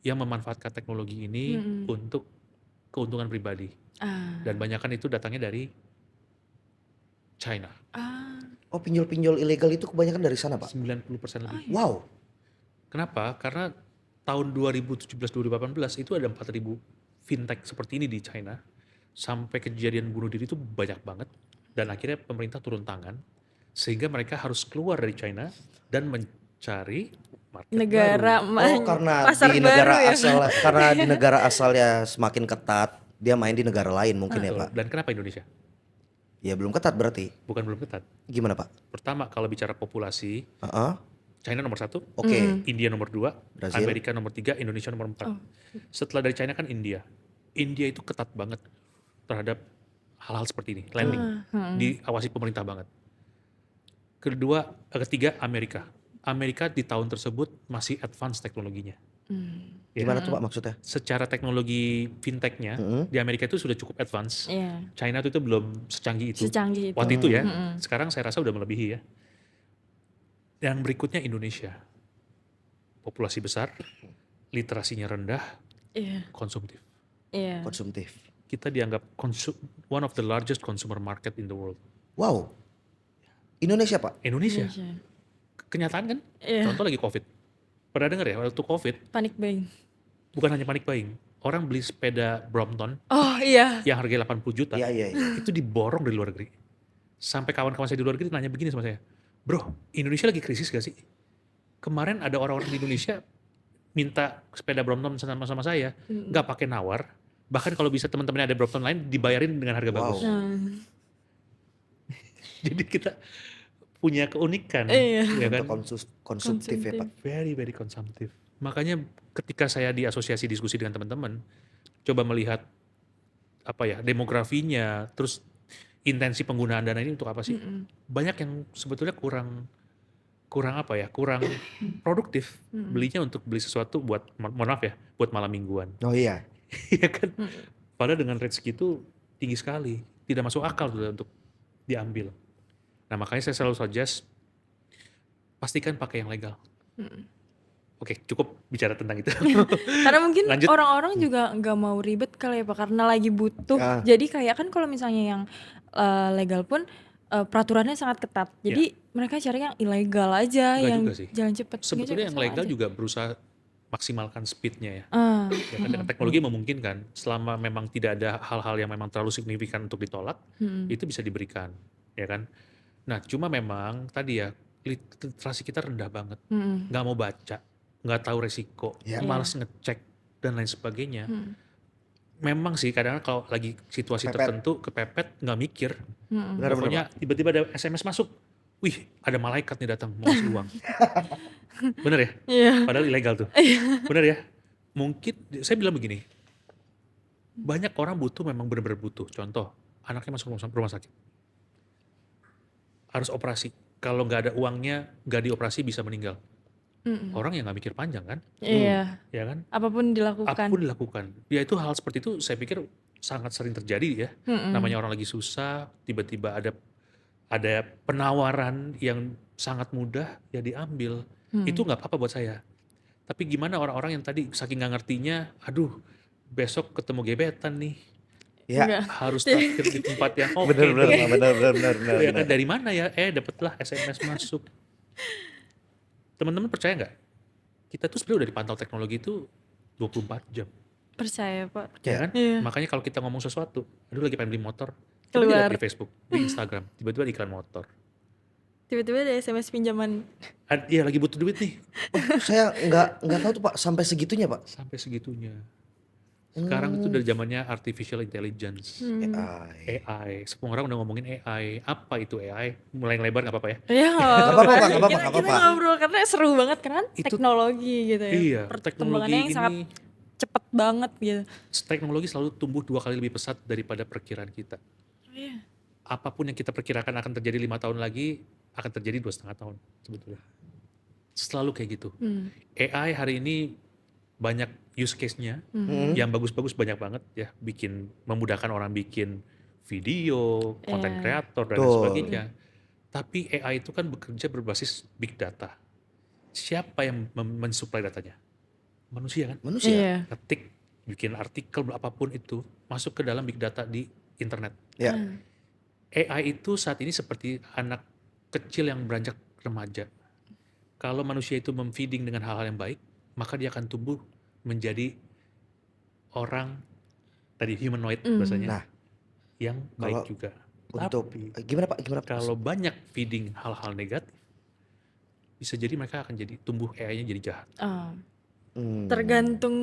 yang memanfaatkan teknologi ini untuk keuntungan pribadi. Ah. Dan banyakkan itu datangnya dari China. Ah. Oh pinjol-pinjol ilegal itu kebanyakan dari sana Pak? 90% lebih. Wow. Kenapa? Karena tahun 2017-2018 itu ada 4.000 fintech seperti ini di China. Sampai kejadian bunuh diri itu banyak banget. Dan akhirnya pemerintah turun tangan. Sehingga mereka harus keluar dari China dan mencari market Negara baru. Oh karena pasar di baru negara ya. asal karena di negara asalnya semakin ketat, dia main di negara lain mungkin ya Betul. Pak. Dan kenapa Indonesia? Ya belum ketat berarti. Bukan belum ketat. Gimana Pak? Mm. Pertama, kalau bicara populasi, Heeh. China nomor 1, Oke. India nomor 2, Brazil. Amerika nomor 3, Indonesia nomor 4. Setelah dari China kan India. India itu ketat banget terhadap hal-hal seperti ini, landing. Diawasi pemerintah banget. Ketiga, Amerika. Amerika di tahun tersebut masih advance teknologinya. Ya. Gimana tuh Pak maksudnya? Secara teknologi fintechnya di Amerika itu sudah cukup advance. Iya. China itu belum secanggih itu. Secanggih itu. Waktu itu ya. Sekarang saya rasa udah melebihi ya. Yang berikutnya Indonesia. Populasi besar, literasinya rendah, Iya. konsumtif. Iya. Konsumtif. Kita dianggap one of the largest consumer market in the world. Wow. Indonesia Pak? Indonesia. Indonesia. Kenyataan kan? Iya. Contoh lagi COVID. Pernah dengar ya waktu COVID, Panik buying. bukan hanya panik buying. Orang beli sepeda Brompton Oh iya. yang harganya 80 juta, Iya, iya, iya. itu diborong dari luar negeri. Sampai kawan-kawan saya di luar negeri nanya begini sama saya, bro, Indonesia lagi krisis gak sih? Kemarin ada orang-orang di Indonesia minta sepeda Brompton sama saya, nggak pakai nawar. Bahkan kalau bisa teman-temannya ada Brompton lain, dibayarin dengan harga Wow. bagus. Nah, Jadi kita punya keunikan, Iya. ya kan? Konsumtif ya Pak. Very, very konsumtif. Makanya ketika saya di asosiasi diskusi dengan teman-teman, coba melihat demografinya, terus intensi penggunaan dana ini untuk apa sih? Banyak yang sebetulnya kurang produktif belinya untuk beli sesuatu buat mohon maaf ya, buat malam mingguan. Oh iya. Iya kan? Padahal dengan rate segitu tinggi sekali, tidak masuk akal tuh untuk diambil. Nah makanya saya selalu suggest pastikan pakai yang legal. Oke, cukup bicara tentang itu. Karena mungkin Lanjut. orang-orang juga nggak mau ribet kali ya Pak, karena lagi butuh. Ah. Jadi kayak kan kalau misalnya yang legal pun peraturannya sangat ketat. Jadi mereka cari yang ilegal aja, Enggak yang juga sih. jalan cepet. Sebetulnya yang Sama legal aja. juga berusaha maksimalkan speednya ya. Ah, Ya kan, dengan teknologi memungkinkan selama memang tidak ada hal-hal yang memang terlalu signifikan untuk ditolak, itu bisa diberikan, ya kan. Nah cuma memang tadi ya literasi kita rendah banget, nggak mau baca, nggak tahu resiko, Ya. malas ngecek dan lain sebagainya. Memang sih kadang kalau lagi situasi Pepet. tertentu kepepet nggak mikir, Benar-benar, pokoknya Pak. tiba-tiba ada SMS masuk, wih ada malaikat nih datang mau ngasih uang, bener ya? Iya. Padahal ilegal tuh, bener ya? Mungkin saya bilang begini, banyak orang butuh memang benar-benar butuh. Contoh, anaknya masuk rumah sakit, harus operasi. Kalau nggak ada uangnya, nggak dioperasi bisa meninggal. Orang yang nggak mikir panjang kan, Iya. ya kan? Apapun dilakukan. Apapun dilakukan. Ya itu hal seperti itu saya pikir sangat sering terjadi ya. Namanya orang lagi susah, tiba-tiba ada penawaran yang sangat mudah ya diambil. Itu nggak apa-apa buat saya. Tapi gimana orang-orang yang tadi saking nggak ngertinya, aduh besok ketemu gebetan nih, Ya. Enggak. harus traktir di tempat yang oke Benar-benar, deh. Pak. Benar. Ya kan, dari mana ya? Dapatlah SMS masuk. Teman-teman percaya nggak? Kita tuh sebenarnya udah dipantau teknologi itu 24 jam. Percaya Pak. Ya kan? Iya. Makanya kalau kita ngomong sesuatu, aduh lagi pengen beli motor, coba dilihat Keluar. di Facebook, di Instagram, tiba-tiba di iklan motor. Tiba-tiba ada SMS pinjaman. Iya lagi butuh duit nih, Saya nggak tahu tuh Pak sampai segitunya Pak. sampai segitunya. Sekarang itu dari zamannya artificial intelligence, AI. AI. Semua orang udah ngomongin AI. Apa itu AI? Mulai lebar nggak apa-apa ya? Iya nggak Nggak apa-apa, Pak, nggak apa-apa, Kita- nggak Kita apa-apa. ngobrol karena seru banget kan Itu- teknologi gitu ya. Iya, Perkembangannya yang sangat cepet banget gitu. teknologi selalu tumbuh 2 kali lebih pesat daripada perkiraan kita. Iya. Apapun yang kita perkirakan akan terjadi 5 tahun lagi, akan terjadi 2,5 tahun sebetulnya. Selalu kayak gitu. AI hari ini banyak use case-nya, yang bagus-bagus banyak banget ya, memudahkan orang bikin video, konten kreator dan lain Betul. sebagainya. Tapi AI itu kan bekerja berbasis big data. Siapa yang mensuplai datanya? Manusia kan? Manusia. Iya. Ketik, bikin artikel apapun itu masuk ke dalam big data di internet. Ya. AI itu saat ini seperti anak kecil yang beranjak remaja. Kalau manusia itu memfeeding dengan hal-hal yang baik, maka dia akan tumbuh menjadi orang tadi humanoid bahasanya, Nah, yang baik kalau juga. Untuk Tapi gimana Pak? Gimana Pak? kalau banyak feeding hal-hal negatif, bisa jadi mereka akan jadi tumbuh AI-nya jadi jahat. Tergantung,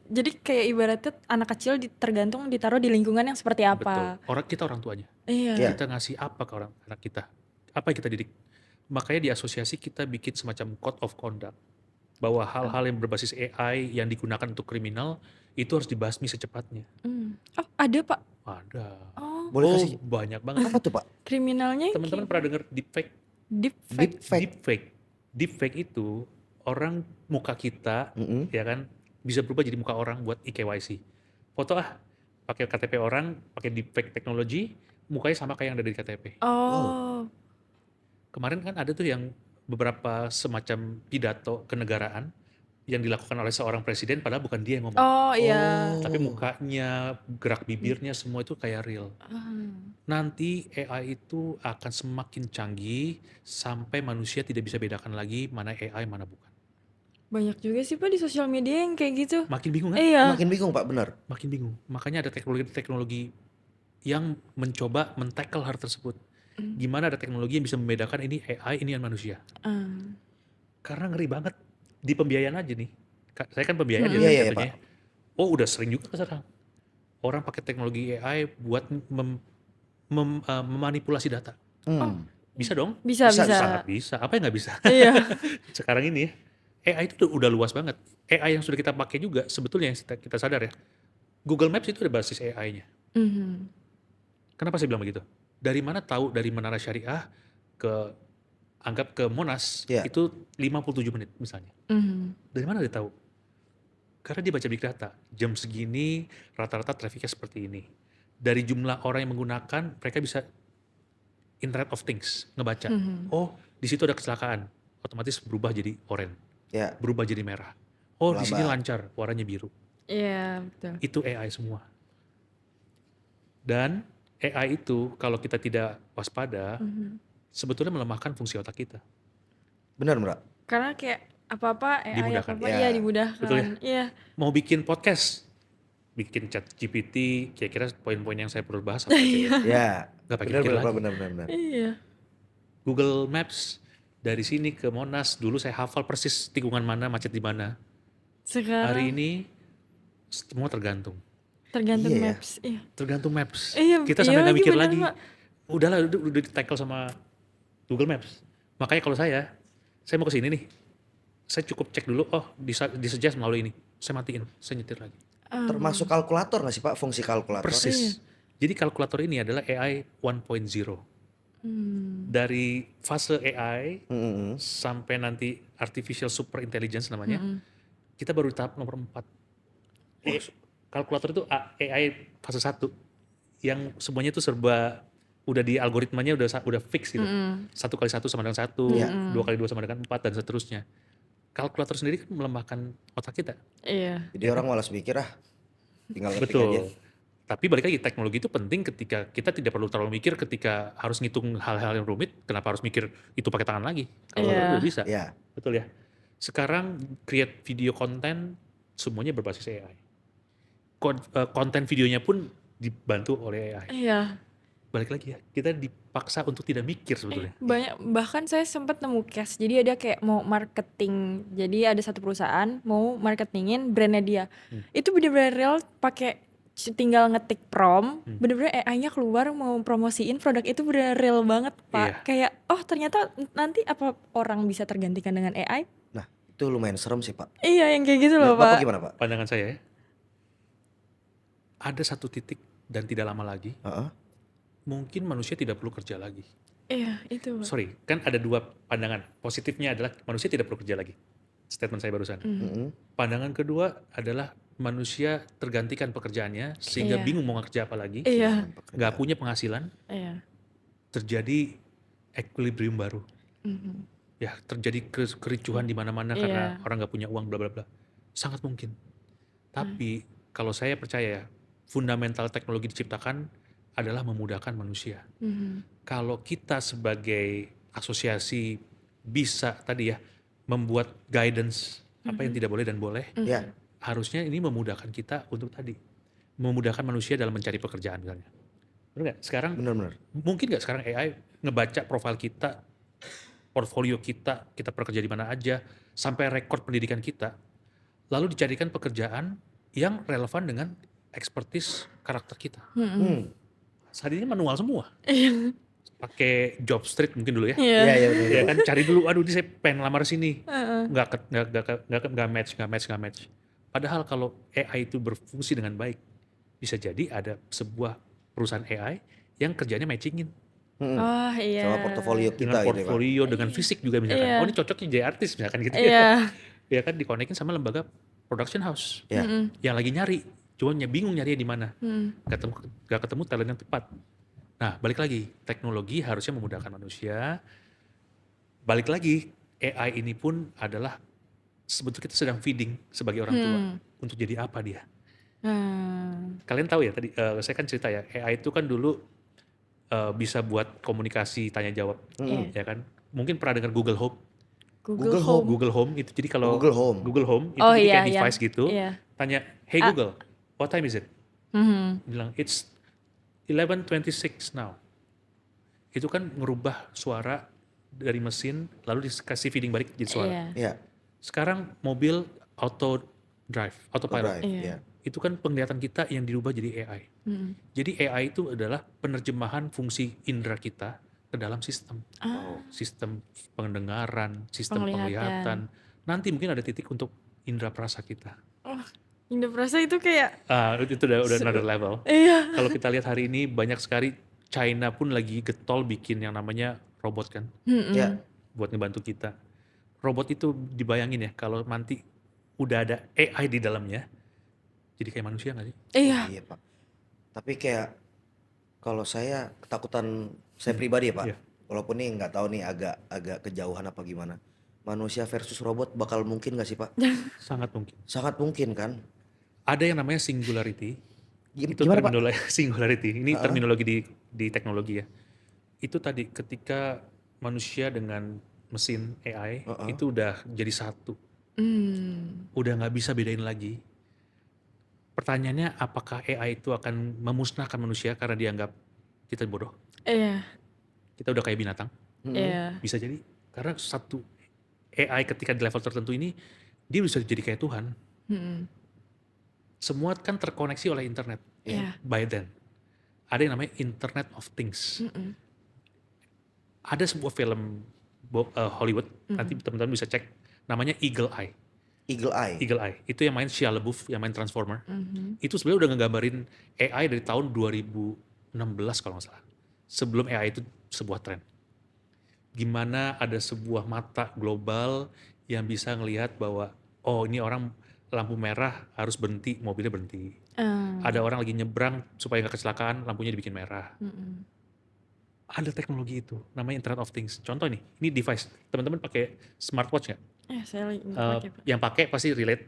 jadi kayak ibaratnya anak kecil tergantung ditaruh di lingkungan yang seperti apa. Betul. Kita orang tuanya. Iya. Iya. Kita ngasih apa ke anak kita? Apa yang kita didik? Makanya di asosiasi kita bikin semacam code of conduct, bahwa hal-hal yang berbasis AI yang digunakan untuk kriminal itu harus dibasmi secepatnya. Oh ada Pak. Ada. Oh Boleh kasih Banyak banget. apa tuh Pak? kriminalnya Teman-teman pernah dengar deepfake? deepfake. Deepfake itu orang muka kita, ya kan, bisa berubah jadi muka orang buat eKYC. Foto pakai KTP orang, pakai deepfake teknologi, mukanya sama kayak yang ada di KTP. Oh. Kemarin kan ada tuh yang beberapa semacam pidato kenegaraan yang dilakukan oleh seorang presiden padahal bukan dia yang ngomong. Oh iya. Tapi mukanya, gerak bibirnya semua itu kayak real. Nanti AI itu akan semakin canggih sampai manusia tidak bisa bedakan lagi mana AI mana bukan. Banyak juga sih Pak di sosial media yang kayak gitu. Makin bingung kan? Iya. Makin bingung Pak, benar. Makin bingung. Makanya ada teknologi-teknologi yang mencoba men-tackle hal tersebut. Gimana ada teknologi yang bisa membedakan ini AI, ini yang manusia. Karena ngeri banget. Di pembiayaan aja nih. Saya kan pembiayaan Iya, ya iya, jatuhnya. Oh udah sering juga sekarang. Orang pakai teknologi AI buat memanipulasi data. Bisa dong? Bisa. Sangat bisa. Apa yang nggak bisa? Iya. Sekarang ini ya. AI itu udah luas banget. AI yang sudah kita pakai juga sebetulnya yang kita sadar ya. Google Maps itu ada basis AI-nya. Mhm. Kenapa saya bilang begitu? Dari mana tahu dari Menara Syariah ke anggap ke Monas Iya. itu 57 menit misalnya. Mhm. Dari mana dia tahu? Karena dia baca big data. Jam segini rata-rata trafficnya seperti ini. Dari jumlah orang yang menggunakan, mereka bisa Internet of Things, ngebaca. Mhm. Oh, di situ ada kecelakaan. Otomatis berubah jadi oranye, Ya, berubah jadi merah. Oh, di sini Lambat. lancar, warnanya biru. Iya, betul. Itu AI semua. Dan AI itu kalau kita tidak waspada, Mhm. sebetulnya melemahkan fungsi otak kita. benar Mbak. Karena kayak apa-apa AI, Dimudahkan. apa-apa Ya. iya Betul dimudahkan. ya? Iya. Mau bikin podcast, bikin chat GPT, kira-kira poin-poin yang saya perlu bahas apa aja ya? Ya, Nggak pakai benar pikir benar lagi. benar. Iya. Google Maps, dari sini ke Monas, dulu saya hafal persis tikungan mana, macet di mana. Hari Sekarang ini semua tergantung. tergantung Iya ya. maps. Iya. Tergantung Maps. Iya, Kita iya sampai nggak lagi mikir bener, lagi. Pak. Udahlah, udah di-tackle sama Google Maps. Makanya kalau saya mau ke sini nih, saya cukup cek dulu, oh disuggest melalui ini. Saya matiin, saya nyetir lagi. Termasuk kalkulator nggak sih Pak? Fungsi kalkulator. Persis. Jadi kalkulator ini adalah AI 1.0. Hmm. Dari fase AI Mm-mm. sampai nanti artificial super intelligence namanya, Mm-mm. kita baru di tahap nomor 4. Kalkulator itu AI fase 1 yang semuanya itu serba udah di algoritmanya udah fix gitu. Mm-mm. 1 kali 1 sama dengan 1, Iya. 2 kali 2 sama dengan 4 dan seterusnya. Kalkulator sendiri kan melemahkan otak kita. Iya. Jadi orang malas mikir tinggal ketik aja. Betul. Tapi balik lagi teknologi itu penting ketika kita tidak perlu terlalu mikir ketika harus ngitung hal-hal yang rumit, kenapa harus mikir itu pakai tangan lagi? Kalau Iya. udah bisa. Ya, Betul ya. Sekarang create video konten semuanya berbasis AI. Konten videonya pun dibantu oleh AI. Iya. Balik lagi ya, kita dipaksa untuk tidak mikir sebetulnya. Banyak, bahkan saya sempat nemu case. Jadi ada kayak mau marketing. Jadi ada satu perusahaan mau marketingin brandnya dia. Itu bener-bener real pakai tinggal ngetik prompt, bener-bener AI-nya keluar mau promosiin produk itu bener real banget, Pak. Iya. Kayak oh ternyata nanti apa orang bisa tergantikan dengan AI? nah itu lumayan serem sih Pak. Iya yang kayak gitu loh, Bapak Pak. gimana Pak? Pandangan saya ya, ada satu titik dan tidak lama lagi, Heeh. mungkin manusia tidak perlu kerja lagi. Iya, itu, Pak. Sorry, kan ada dua pandangan. Positifnya adalah manusia tidak perlu kerja lagi. Statement saya barusan. Mm-mm. Pandangan kedua adalah manusia tergantikan pekerjaannya sehingga Iya. bingung mau kerja apa lagi, Iya, nggak punya penghasilan, iya. terjadi equilibrium baru. Mhm. Ya, terjadi kericuhan di mana-mana Iya. karena orang nggak punya uang, bla bla bla. Sangat mungkin. Tapi kalau saya percaya, fundamental teknologi diciptakan adalah memudahkan manusia. Mhm. Kalau kita sebagai asosiasi bisa tadi ya membuat guidance apa yang tidak boleh dan boleh, Ya, harusnya ini memudahkan kita untuk tadi memudahkan manusia dalam mencari pekerjaan misalnya. Benar nggak? Sekarang benar-benar. mungkin nggak sekarang AI ngebaca profil kita, portfolio kita bekerja di mana aja, sampai rekor pendidikan kita, lalu dicarikan pekerjaan yang relevan dengan expertise karakter kita. Hmm. Saat ini manual semua. Iya. Pakai job street mungkin dulu ya. Iya. Iya benar. Ya kan cari dulu, aduh ini saya pengen lamar sini. Heeh. Nggak match. Padahal kalau AI itu berfungsi dengan baik, bisa jadi ada sebuah perusahaan AI yang kerjanya matchingin. Oh, iya. Sama portofolio Dengan kita gitu ya Pak. portfolio, dengan fisik juga misalkan. Iya. Oh ini cocoknya jadi artis misalkan gitu. Iya. Ya kan dikonekin sama lembaga production house. Ya. Yang lagi nyari, cuma bingung nyarinya di mana. Hmm. Gak ketemu talent yang tepat. Nah, balik lagi, teknologi harusnya memudahkan manusia. Balik lagi, AI ini pun adalah sebetulnya kita sedang feeding sebagai orang tua untuk jadi apa dia. Kalian tahu ya tadi saya kan cerita ya, AI itu kan dulu bisa buat komunikasi tanya jawab, ya kan? Mungkin pernah dengar Google Home. Google Home. Google Home itu jadi kalau Google Home. itu Oh, jadi iya, kayak iya. device gitu, Iya. tanya, hey Google, what time is it? Mhm. Bilang it's 11:26 now. Itu kan ngerubah suara dari mesin lalu dikasih feeding balik jadi suara. Iya. Ya, Sekarang mobil auto drive, autopilot. drive. Iya. Ya. Itu kan penglihatan kita yang dirubah jadi AI. Mhm. Jadi AI itu adalah penerjemahan fungsi indera kita ke dalam sistem. Sistem pendengaran, sistem Penglihatan. penglihatan. Nanti mungkin ada titik untuk indera perasa kita. Indonesia itu kayak Itu udah another level. iya. Kalau kita lihat hari ini banyak sekali China pun lagi getol bikin yang namanya robot kan, Ya. buat ngebantu kita. Robot itu dibayangin ya kalau nanti udah ada AI di dalamnya, jadi kayak manusia nggak sih? Iya. Iya Pak. Tapi kayak kalau saya ketakutan saya pribadi ya Pak. Iya. Walaupun nih nggak tahu nih agak kejauhan apa gimana. Manusia versus robot bakal mungkin gak sih Pak? Sangat mungkin. Sangat mungkin kan? Ada yang namanya singularity. Itu Gimana Pak? terminologi singularity. Ini terminologi di teknologi ya. Itu tadi ketika manusia dengan mesin AI itu udah jadi satu. Udah nggak bisa bedain lagi. Pertanyaannya apakah AI itu akan memusnahkan manusia karena dianggap kita bodoh? Iya. Kita udah kayak binatang? Iya. Bisa jadi. Karena satu AI ketika di level tertentu ini dia bisa jadi kayak Tuhan. Semua kan terkoneksi oleh internet. Iya. By then. Ada yang namanya Internet of Things. Ada sebuah film Hollywood, nanti teman-teman bisa cek, namanya Eagle Eye. Eagle Eye. Eagle Eye, itu yang main Shia LaBeouf, yang main Transformer. Itu sebenarnya udah ngegambarin AI dari tahun 2016 kalau nggak salah. Sebelum AI itu sebuah tren. Gimana ada sebuah mata global yang bisa ngelihat bahwa, oh ini orang lampu merah harus berhenti, mobilnya berhenti. Ada orang lagi nyebrang supaya nggak kecelakaan, lampunya dibikin merah. Ada teknologi itu, namanya Internet of Things. Contoh nih, ini device, teman-teman pakai smartwatch nggak? Saya lagi pakai, Pak. Yang pakai pasti relate.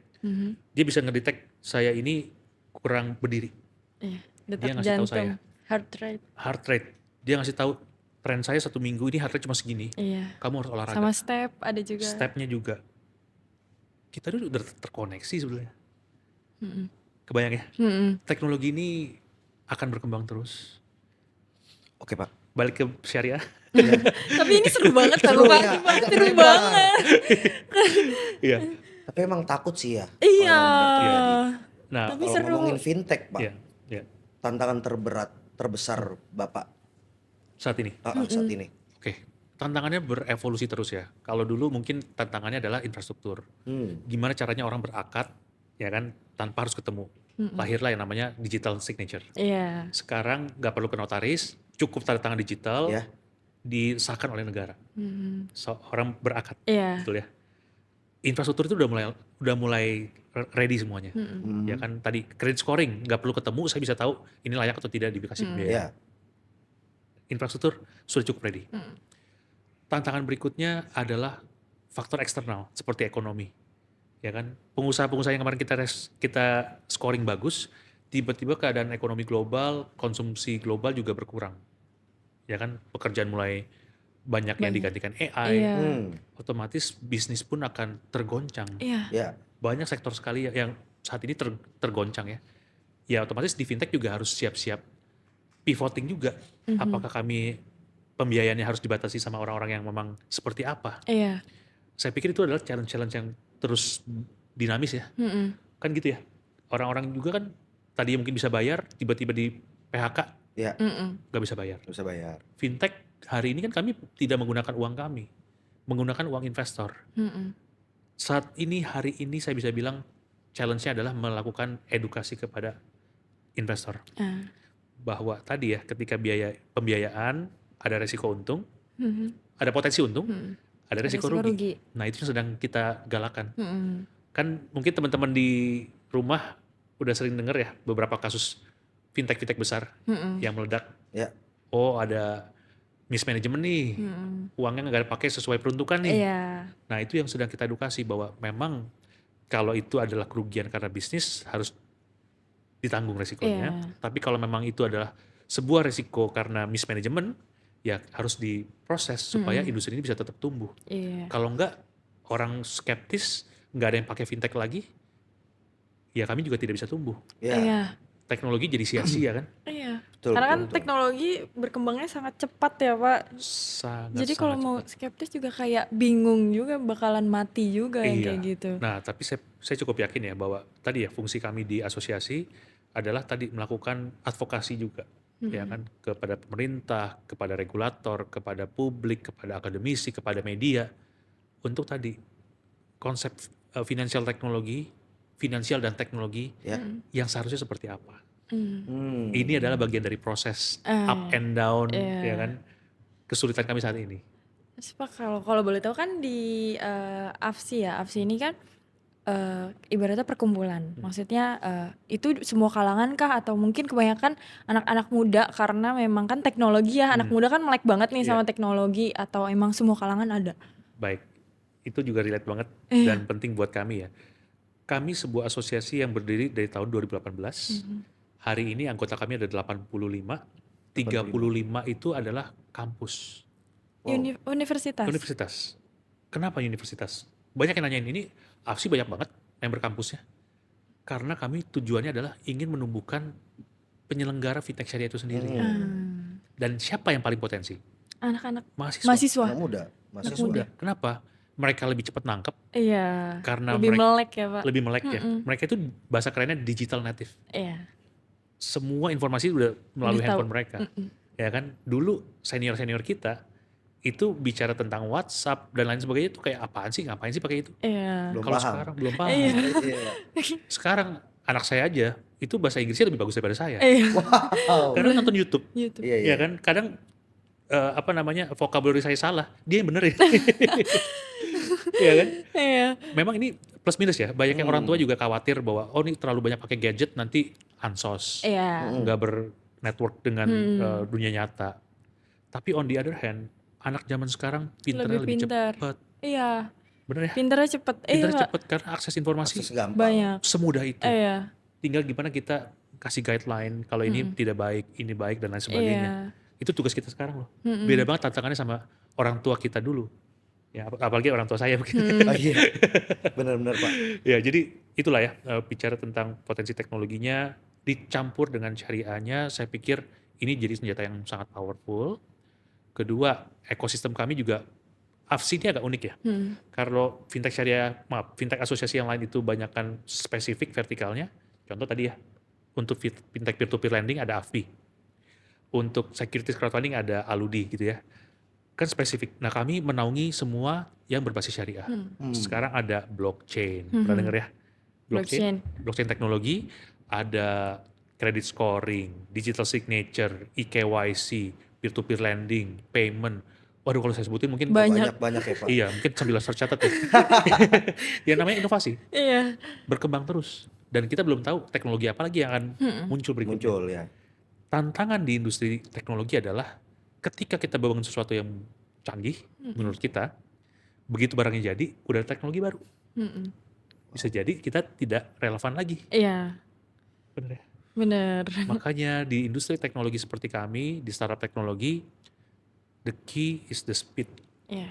Dia bisa ngedetek saya ini kurang berdiri. Iya. Dia Detak ngasih tahu jantung, saya. Heart rate. Dia ngasih tahu tren saya 1 minggu ini heart rate cuma segini. Iya. Kamu harus olahraga. Sama step ada juga. Stepnya juga. Kita dulu udah terkoneksi sebenarnya. Kebayang ya? Teknologi ini akan berkembang terus. Oke Pak. Balik ke syariah. Tapi ini seru banget kan Seru Pak. ya, agak Seru melebar. banget. Iya. Tapi emang takut sih ya. Iya. Nah, Tapi Kalau seru. ngomongin fintech Pak, iya, iya. tantangan terbesar Bapak Saat ini. saat ini. Oke. Tantangannya berevolusi terus ya. Kalau dulu mungkin tantangannya adalah infrastruktur. Gimana caranya orang berakat, ya kan, tanpa harus ketemu. Lahirlah yang namanya digital signature. Iya. Sekarang nggak perlu ke notaris, cukup tanda tangan digital, Ya. disahkan oleh negara. Orang berakat, Iya. betul ya. Infrastruktur itu udah mulai ready semuanya. Ya kan tadi credit scoring nggak perlu ketemu, saya bisa tahu ini layak atau tidak dikasih pembiayaan. Ya. Infrastruktur sudah cukup ready. Tantangan berikutnya adalah faktor eksternal seperti ekonomi. Ya kan, pengusaha-pengusaha yang kemarin kita scoring bagus, tiba-tiba keadaan ekonomi global, konsumsi global juga berkurang. Ya kan, pekerjaan mulai banyak yang digantikan AI, Iya. otomatis bisnis pun akan tergoncang. Iya. Ya. Banyak sektor sekali yang saat ini tergoncang ya. Ya otomatis di fintech juga harus siap-siap pivoting juga. Apakah kami pembiayaannya harus dibatasi sama orang-orang yang memang seperti apa? Iya. Saya pikir itu adalah challenge-challenge yang terus dinamis ya. Kan gitu ya. Orang-orang juga kan tadi mungkin bisa bayar, tiba-tiba di PHK Ya. nggak bisa bayar. Nggak bisa bayar. Fintech hari ini kan kami tidak menggunakan uang kami, menggunakan uang investor. Saat ini, hari ini saya bisa bilang challenge-nya adalah melakukan edukasi kepada investor. Bahwa tadi ya ketika pembiayaan ada resiko untung, ada potensi untung, ada resiko rugi. Nah itu yang sedang kita galakan. Kan mungkin teman-teman di rumah udah sering dengar ya beberapa kasus fintech besar yang meledak. Ya. Oh ada mismanagement nih, uangnya nggak pakai sesuai peruntukan nih. Iya. Nah itu yang sedang kita edukasi bahwa memang kalau itu adalah kerugian karena bisnis harus ditanggung resikonya. Iya. Tapi kalau memang itu adalah sebuah resiko karena mismanagement, ya harus diproses supaya industri ini bisa tetap tumbuh. Iya. Kalau enggak, orang skeptis, nggak ada yang pakai fintech lagi, ya kami juga tidak bisa tumbuh. Ya. Iya. Teknologi jadi sia-sia kan? Iya. Betul, Karena kan betul. teknologi berkembangnya sangat cepat ya Pak. Sangat. Jadi kalau mau skeptis juga kayak bingung juga, bakalan mati juga yang kayak gitu. Nah, tapi saya cukup yakin ya bahwa tadi ya fungsi kami di asosiasi adalah tadi melakukan advokasi juga, ya kan, kepada pemerintah, kepada regulator, kepada publik, kepada akademisi, kepada media, untuk tadi konsep financial technology finansial dan teknologi Ya. yang seharusnya seperti apa. Hmm. Ini adalah bagian dari proses up and down, ya kan, kesulitan kami saat ini. Terus Pak, kalau boleh tahu kan di AFSI ya, AFSI ini kan ibaratnya perkumpulan. Maksudnya itu semua kalangan kah atau mungkin kebanyakan anak-anak muda karena memang kan teknologi ya, anak muda kan melek banget nih Iya. sama teknologi atau emang semua kalangan ada? Baik, itu juga relate banget Iya. dan penting buat kami ya. Kami sebuah asosiasi yang berdiri dari tahun 2018. Hari ini anggota kami ada 85. 35 itu adalah kampus, Universitas. universitas. Kenapa universitas? Banyak yang nanyain ini, AFSI banyak banget member kampusnya. Karena kami tujuannya adalah ingin menumbuhkan penyelenggara fintech syariah itu sendiri. Dan siapa yang paling potensi? Anak-anak Mahasiswa. Anak muda, masih Muda. Kenapa? Mereka lebih cepat nangkep Iya. karena Lebih mereka melek ya Pak. lebih melek ya. Mereka itu bahasa kerennya digital native. Iya. Semua informasi udah melalui Udah tahu. handphone mereka. Ya kan? Dulu senior-senior kita itu bicara tentang WhatsApp dan lain sebagainya itu kayak apaan sih? Ngapain sih pakai itu? Iya. belum Kalau paham. sekarang belum paham. Iya. Iya. Sekarang anak saya aja itu bahasa Inggrisnya lebih bagus daripada saya. Iya. Wow. Karena nonton YouTube. YouTube. Iya, iya. Ya kan? Kadang vocabulary saya salah, dia yang benerin. Iya kan? Iya. Memang ini plus minus ya. Banyak yang orang tua juga khawatir bahwa oh ini terlalu banyak pakai gadget nanti ansos, Iya. nggak bernetwork dengan dunia nyata. Tapi on the other hand, anak zaman sekarang pinternya Lebih lebih pintar. cepat. Iya. Bener ya? Pinternya cepet. Pinternya Pak. cepat karena akses informasi Akses gampang. Banyak. semudah itu. Iya. Tinggal gimana kita kasih guideline kalau ini tidak baik, ini baik dan lain sebagainya. Iya. Itu tugas kita sekarang loh. Beda banget tantangannya sama orang tua kita dulu. Ya, apalagi orang tua saya mungkin. Oh, iya. Benar-benar Pak. Ya, jadi itulah ya bicara tentang potensi teknologinya dicampur dengan syariahnya, saya pikir ini jadi senjata yang sangat powerful. Kedua, ekosistem kami juga AFSI ini agak unik ya. Kalau fintech syariah, fintech asosiasi yang lain itu banyakkan spesifik vertikalnya. Contoh tadi ya, untuk fintech peer-to-peer lending ada AFBI. Untuk securities crowdfunding ada Aludi gitu ya. Kan spesifik. Nah kami menaungi semua yang berbasis syariah. Sekarang ada blockchain. Pernah denger ya? Blockchain teknologi, ada credit scoring, digital signature, eKYC, peer-to-peer lending, payment. Waduh kalau saya sebutin mungkin Banyak. Banyak ya Pak. iya mungkin sambil search catat ya. Ya namanya inovasi, Iya. berkembang terus. Dan kita belum tahu teknologi apa lagi yang akan muncul berikutnya. Muncul ya. Tantangan di industri teknologi adalah ketika kita bangun sesuatu yang canggih menurut kita, begitu barangnya jadi, udah ada teknologi baru. Bisa jadi kita tidak relevan lagi. Iya. Bener ya? Bener. Makanya di industri teknologi seperti kami, di startup teknologi, the key is the speed. Iya.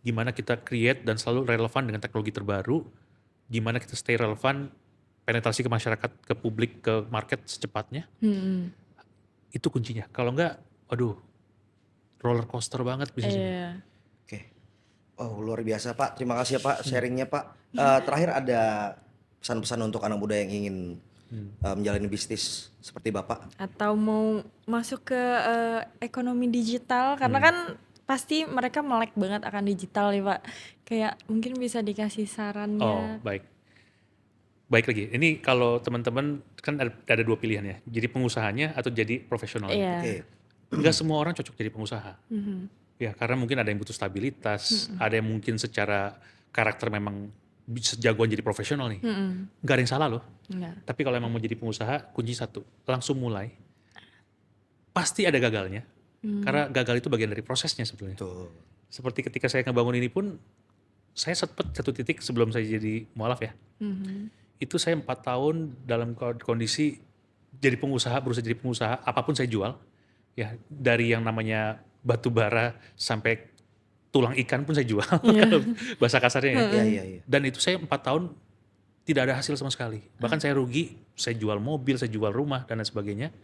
Gimana kita create dan selalu relevan dengan teknologi terbaru, gimana kita stay relevan, penetrasi ke masyarakat, ke publik, ke market secepatnya. Itu kuncinya. Kalau enggak, aduh, roller coaster banget bisnisnya. Iya. Oke. Oh luar biasa Pak. Terima kasih ya Pak sharingnya Pak. Terakhir ada pesan-pesan untuk anak muda yang ingin menjalani bisnis seperti Bapak. Atau mau masuk ke ekonomi digital karena kan pasti mereka melek banget akan digital nih Pak. Kayak mungkin bisa dikasih Oh, sarannya. baik. Baik lagi, ini kalau teman-teman kan ada dua pilihan ya, jadi pengusahanya atau jadi profesional. Iya. Oke. Nggak semua orang cocok jadi pengusaha. Ya, karena mungkin ada yang butuh stabilitas, ada yang mungkin secara karakter memang bisa jagoan jadi profesional nih. Nggak ada yang salah loh. Enggak. Tapi kalau emang mau jadi pengusaha, kunci satu, langsung mulai. Pasti ada gagalnya, karena gagal itu bagian dari prosesnya sebetulnya. Tuh. Seperti ketika saya ngebangun ini pun, saya sempat satu titik sebelum saya jadi mualaf ya. Itu saya 4 tahun dalam kondisi jadi pengusaha, berusaha jadi pengusaha, apapun saya jual. Ya, dari yang namanya batu bara sampai tulang ikan pun saya jual, kalau bahasa kasarnya ya. Iya. Dan itu saya 4 tahun tidak ada hasil sama sekali. Bahkan saya rugi, saya jual mobil, saya jual rumah, dan lain sebagainya.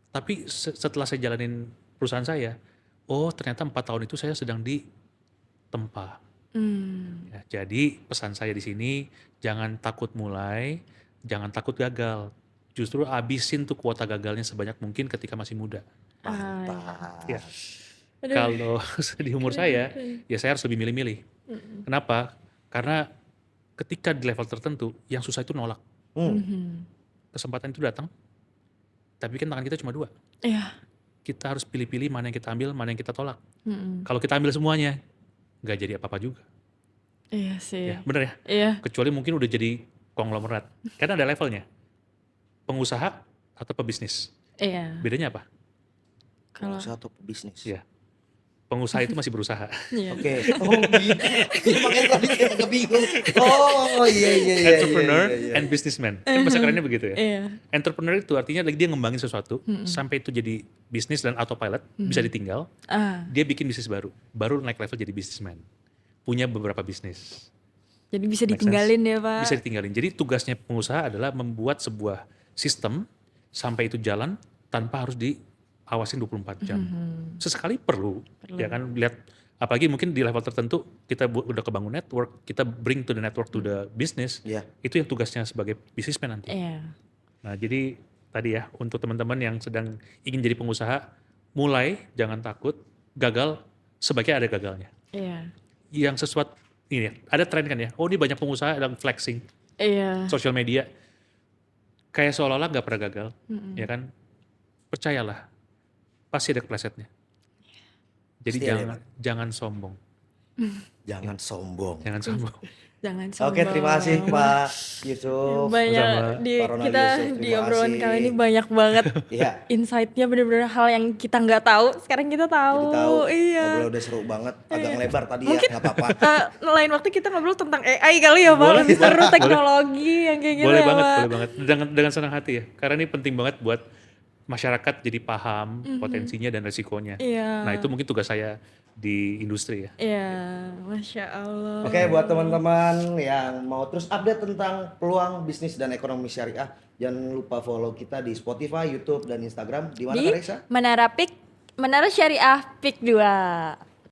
Tapi setelah saya jalanin perusahaan saya, oh ternyata 4 tahun itu saya sedang ditempa. Ya, jadi pesan saya di sini, jangan takut mulai, jangan takut gagal. Justru abisin tuh kuota gagalnya sebanyak mungkin ketika masih muda. Mantap. Ya. Kalau di umur saya, ya saya harus lebih milih-milih. Kenapa? Karena ketika di level tertentu yang susah itu nolak. Kesempatan itu datang, tapi kan tangan kita cuma 2. Iya. Kita harus pilih-pilih mana yang kita ambil, mana yang kita tolak. Mm-mm. Kalau kita ambil semuanya, nggak jadi apa-apa juga. Iya sih. Ya, bener ya? Iya. Kecuali mungkin udah jadi konglomerat. Karena ada levelnya. Pengusaha atau pebisnis. Iya. Bedanya apa? Kalau Satu bisnis. Iya. Pengusaha itu masih berusaha. iya. Oke. Oh gitu. Makanya tadi saya agak bingung. Oh iya. Entrepreneur iya. and businessman. Kan bahasa kerennya begitu ya. Iya. Entrepreneur itu artinya dia ngembangin sesuatu sampai itu jadi bisnis dan autopilot, bisa ditinggal. Dia bikin bisnis baru. Baru naik level jadi businessman. Punya beberapa bisnis. Jadi bisa Make ditinggalin sense? ya Pak. Bisa ditinggalin. Jadi tugasnya pengusaha adalah membuat sebuah sistem sampai itu jalan tanpa harus diawasin 24 jam. Sesekali perlu, ya kan, lihat apalagi mungkin di level tertentu kita udah kebangun network, kita bring to the network to the business. Iya. Itu yang tugasnya sebagai businessman nanti. Iya. Nah, jadi tadi ya untuk teman-teman yang sedang ingin jadi pengusaha, mulai jangan takut, gagal sebaiknya ada gagalnya. Iya. Yang sesuatu ini ya, ada tren kan ya, oh ini banyak pengusaha yang flexing Iya. sosial media kayak seolah-olah nggak pernah gagal, ya kan? Percayalah, pasti ada keplesetnya. Jadi Pasti ada, jangan sombong, Jangan sombong. jangan sombong. Jangan sombong. Oke, terima kasih Pak Yusuf. Banyak Sama-sama. di Pak Ronald kita Yusuf, di terima obrolan kasih. kali ini banyak banget Iya. insight-nya, bener-bener hal yang kita nggak tahu sekarang kita tahu. Jadi tahu. Iya. Ngobrol udah seru banget. Agak ngelebar tadi ya, nggak apa-apa. Lain waktu kita ngobrol tentang AI kali ya Pak, Boleh, lebih seru boleh. teknologi yang kayak gitu Boleh ya banget, Pak. boleh banget. Dengan senang hati ya, karena ini penting banget buat masyarakat jadi paham potensinya dan resikonya. Iya. Nah itu mungkin tugas saya di industri ya. Iya, Masya Allah. Oke, buat teman-teman yang mau terus update tentang peluang bisnis dan ekonomi syariah, jangan lupa follow kita di Spotify, YouTube, dan Instagram. Di mana Di Kak Reza? Menara Syariah PIK 2.